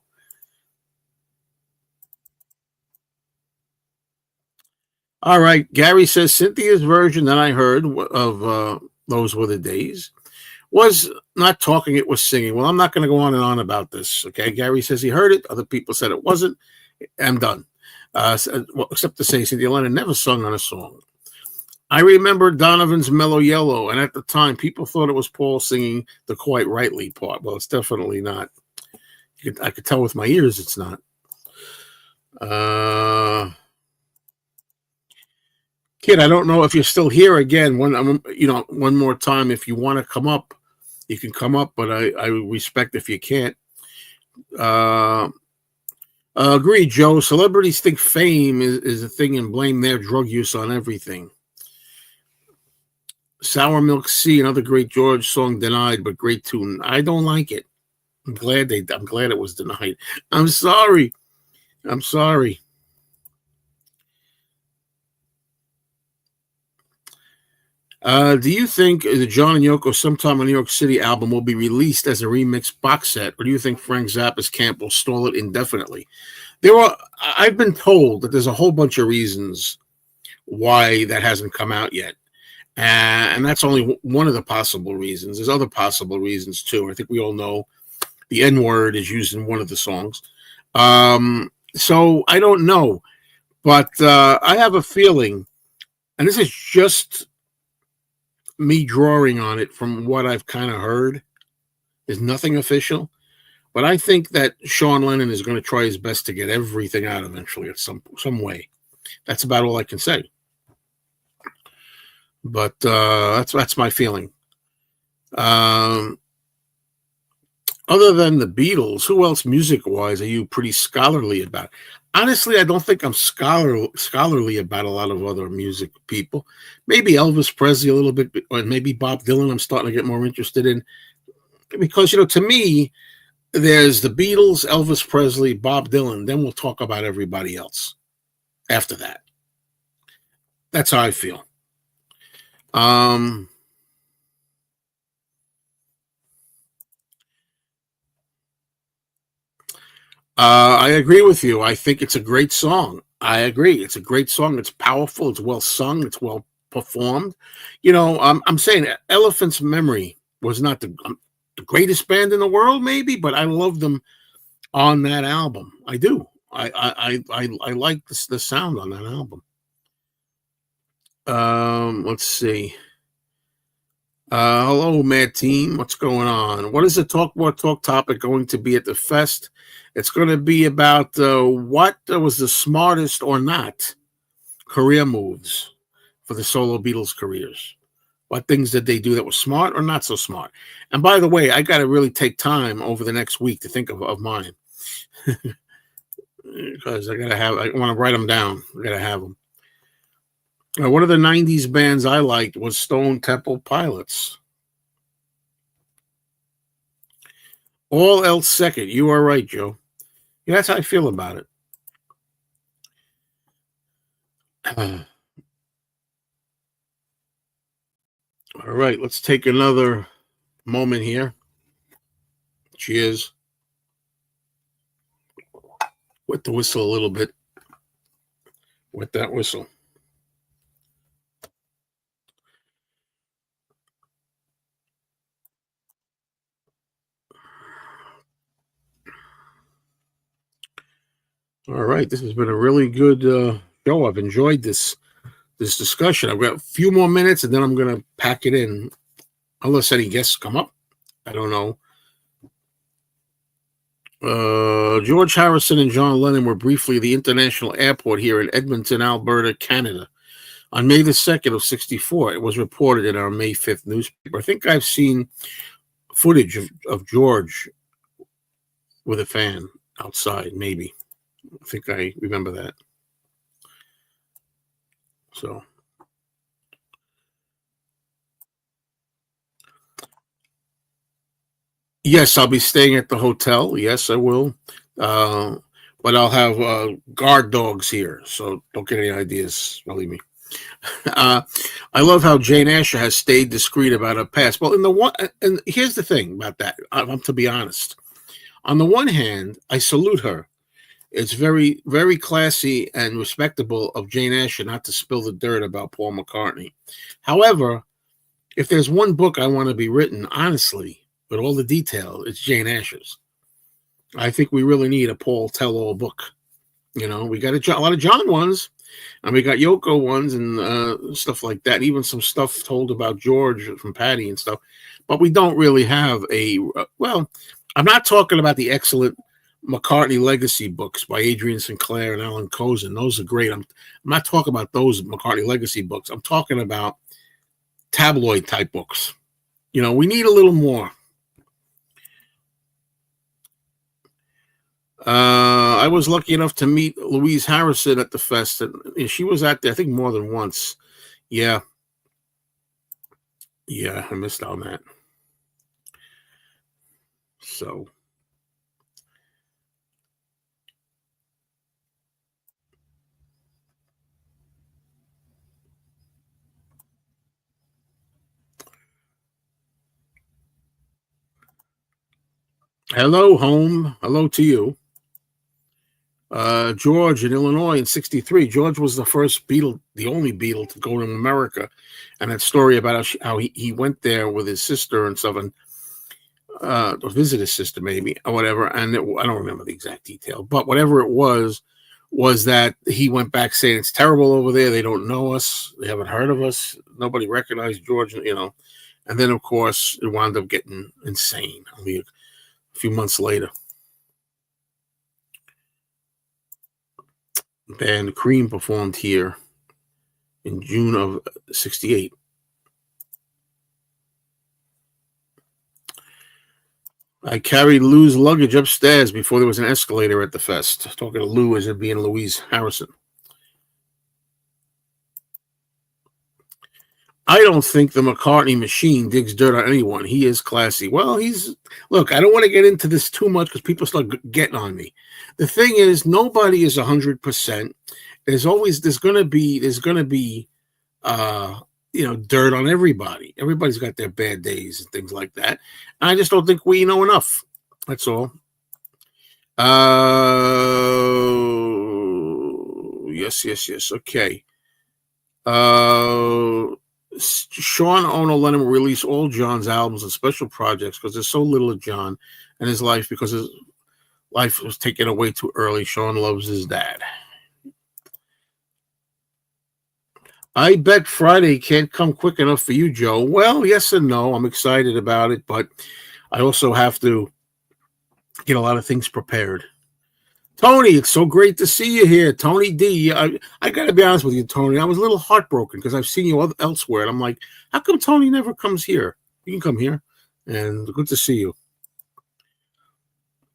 All right. Gary says Cynthia's version that I heard of Those Were the Days was not talking, it was singing. Well, I'm not going to go on and on about this. Okay. Gary says he heard it. Other people said it wasn't. I'm done. Except to say Cynthia Lennon never sung on a song. I remember Donovan's Mellow Yellow, and at the time, people thought it was Paul singing the Quite Rightly part. Well, it's definitely not. I could tell with my ears it's not. Kid, I don't know if you're still here again. One more time. If you want to come up, you can come up, but I respect if you can't. Agree, Joe. Celebrities think fame is a thing and blame their drug use on everything. Sour Milk Sea, another great George song, denied, but great tune. I don't like it. I'm glad it was denied. I'm sorry. Do you think the John and Yoko Sometime in New York City album will be released as a remix box set, or do you think Frank Zappa's camp will stall it indefinitely? I've been told that there's a whole bunch of reasons why that hasn't come out yet. And that's only one of the possible reasons. There's other possible reasons, too. I think we all know the N-word is used in one of the songs. So I don't know. But I have a feeling, and this is just me drawing on it from what I've kind of heard. There's nothing official. But I think that Sean Lennon is going to try his best to get everything out eventually at some way. That's about all I can say. But that's my feeling. Other than the Beatles, who else music-wise are you pretty scholarly about? Honestly, I don't think I'm scholarly about a lot of other music people. Maybe Elvis Presley a little bit, or maybe Bob Dylan I'm starting to get more interested in. Because, to me, there's the Beatles, Elvis Presley, Bob Dylan. Then we'll talk about everybody else after that. That's how I feel. I agree with you. I think it's a great song. I agree. It's a great song. It's powerful. It's well sung. It's well performed. I'm saying Elephant's Memory was not the greatest band in the world, maybe, but I love them on that album. I do. I like the sound on that album. Let's see. Hello, Mad Team. What's going on? What is the Talk More Talk topic going to be at the fest? It's going to be about what was the smartest or not career moves for the solo Beatles careers. What things did they do that were smart or not so smart? And by the way, I got to really take time over the next week to think of mine. Because I want to write them down. I got to have them. One of the 90s bands I liked was Stone Temple Pilots. All else second. You are right, Joe. Yeah, that's how I feel about it. All right, let's take another moment here. Cheers. Wet the whistle a little bit. Wet that whistle. All right, this has been a really good show. I've enjoyed this discussion. I've got a few more minutes, and then I'm going to pack it in, unless any guests come up. I don't know. George Harrison and John Lennon were briefly at the international airport here in Edmonton, Alberta, Canada, on May the 2nd of 64. It was reported in our May 5th newspaper. I think I've seen footage of George with a fan outside, maybe. I think I remember that. So, yes, I'll be staying at the hotel. Yes, I will. Uh, but I'll have guard dogs here, so don't get any ideas. Believe me. Uh, I love how Jane Asher has stayed discreet about her past. Well, in the one, and here's the thing about that. I'm to be honest. On the one hand, I salute her. It's very, very classy and respectable of Jane Asher not to spill the dirt about Paul McCartney. However, if there's one book I want to be written, honestly, with all the detail, it's Jane Asher's. I think we really need a Paul tell-all book. You know, we got a lot of John ones, and we got Yoko ones and stuff like that. Even some stuff told about George from Patty and stuff. But we don't really have well, I'm not talking about the excellent McCartney legacy books by Adrian Sinclair and Alan Kozin. Those are great. I'm not talking about those McCartney legacy books. I'm talking about tabloid type books. You know, we need a little more. I was lucky enough to meet Louise Harrison at the fest, and she was out there, I think, more than once. Yeah. Yeah, I missed out on that. So, hello, home. Hello to you. George in Illinois in 63. George was the first Beatle, the only Beatle to go to America. And that story about how he went there with his sister and stuff, and or visit his sister maybe, or whatever. And I don't remember the exact detail, but whatever it was that he went back saying it's terrible over there. They don't know us. They haven't heard of us. Nobody recognized George, you know. And then, of course, it wound up getting insane only a few months later. Band Cream performed here in June of 68. I carried Lou's luggage upstairs before there was an escalator at the fest. Talking to Lou as it being Louise Harrison. I don't think the McCartney machine digs dirt on anyone. He is classy. Well, look, I don't want to get into this too much because people start getting on me. The thing is, nobody is 100%. There's going to be, dirt on everybody. Everybody's got their bad days and things like that. And I just don't think we know enough. That's all. Yes. Okay. Sean Ono Lennon will release all John's albums and special projects because there's so little of John and his life because his life was taken away too early. Sean loves his dad. I bet Friday can't come quick enough for you, Joe. Well, yes and no. I'm excited about it, but I also have to get a lot of things prepared. Tony, it's so great to see you here. Tony D. I got to be honest with you, Tony. I was a little heartbroken because I've seen you elsewhere. And I'm like, how come Tony never comes here? You can come here. And good to see you.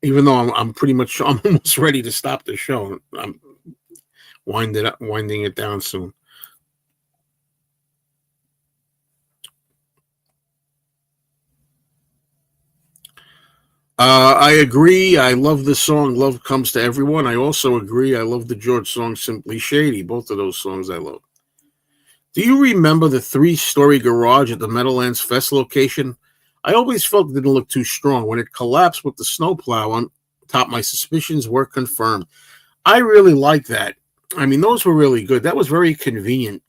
Even though I'm almost ready to stop the show. I'm winding it down soon. I agree. I love the song "Love Comes to Everyone." I also agree. I love the George song "Simply Shady." Both of those songs I love. Do you remember the three-story garage at the Meadowlands Fest location? I always felt it didn't look too strong. When it collapsed with the snowplow on top, my suspicions were confirmed. I really like that. I mean, those were really good. That was very convenient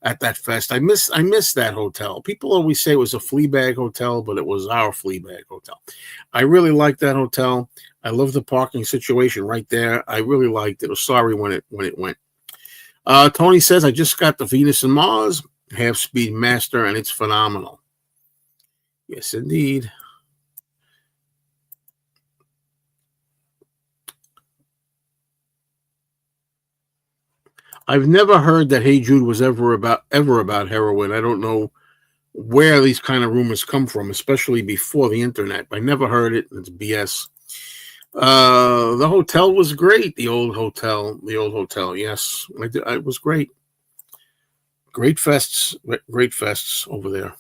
at that fest. I miss that hotel. People always say it was a Fleabag hotel, but it was our Fleabag hotel. I really liked that hotel. I love the parking situation right there. I really liked it. I was sorry when it went. Tony says I just got the Venus and Mars half speed master, and it's phenomenal. Yes, indeed. I've never heard that Hey Jude was ever about heroin. I don't know where these kind of rumors come from, especially before the internet. I never heard it. It's BS. The hotel was great. The old hotel. The old hotel. Yes, it was great. Great fests. Great fests over there.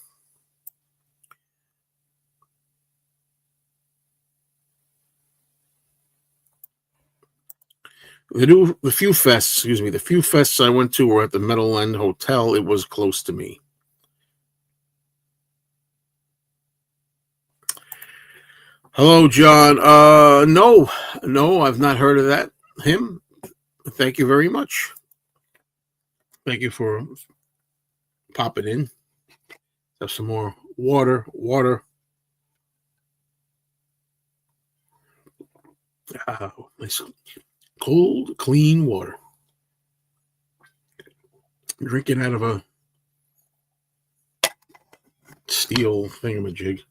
The few fests, excuse me, the few fests I went to were at the Metal End Hotel. It was close to me. Hello, John. No, I've not heard of that. Him. Thank you very much. Thank you for popping in. Have some more water. Water. Nice, cold, clean water. Drinking out of a steel thingamajig.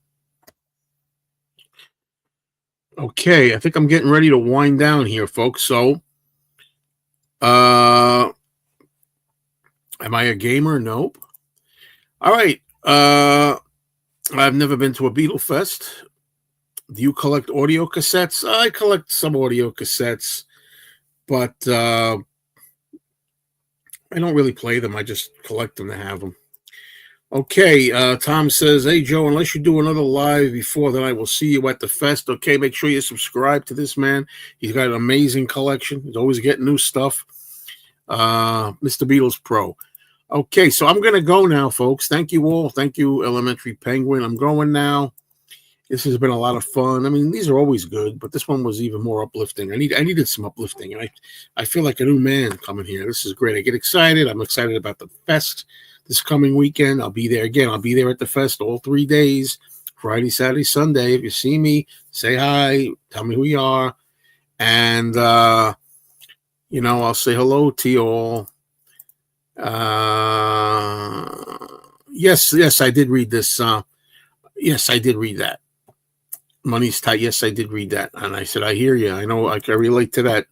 Okay, I think I'm getting ready to wind down here, folks. So, am I a gamer? Nope. All right. I've never been to a Beatle Fest. Do you collect audio cassettes? I collect some audio cassettes, but I don't really play them. I just collect them to have them. Okay, Tom says, "Hey Joe, unless you do another live before then, I will see you at the fest." Okay, make sure you subscribe to this man. He's got an amazing collection. He's always getting new stuff. Mr. Beatles Pro. Okay, so I'm gonna go now, folks. Thank you all. Thank you, Elementary Penguin. I'm going now. This has been a lot of fun. I mean, these are always good, but this one was even more uplifting. I needed some uplifting, and I feel like a new man coming here. This is great. I get excited. I'm excited about the fest this coming weekend. I'll be there again. I'll be there at the fest all 3 days, Friday, Saturday, Sunday. If you see me, say hi, tell me who you are, and I'll say hello to you all. Yes, I did read this. Yes, I did read that. Money's tight. Yes, I did read that. And I said, I hear you. I know I can relate to that.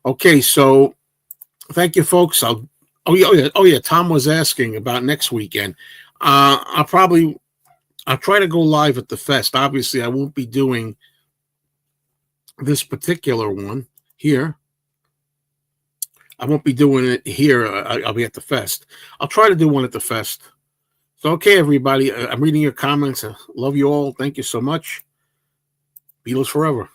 Okay, so thank you, folks. Oh yeah. Tom was asking about next weekend. I'll try to go live at the fest. Obviously, I won't be doing this particular one here. I won't be doing it here. I'll be at the fest. I'll try to do one at the fest. So, okay, everybody. I'm reading your comments. Love you all. Thank you so much. Beatles forever.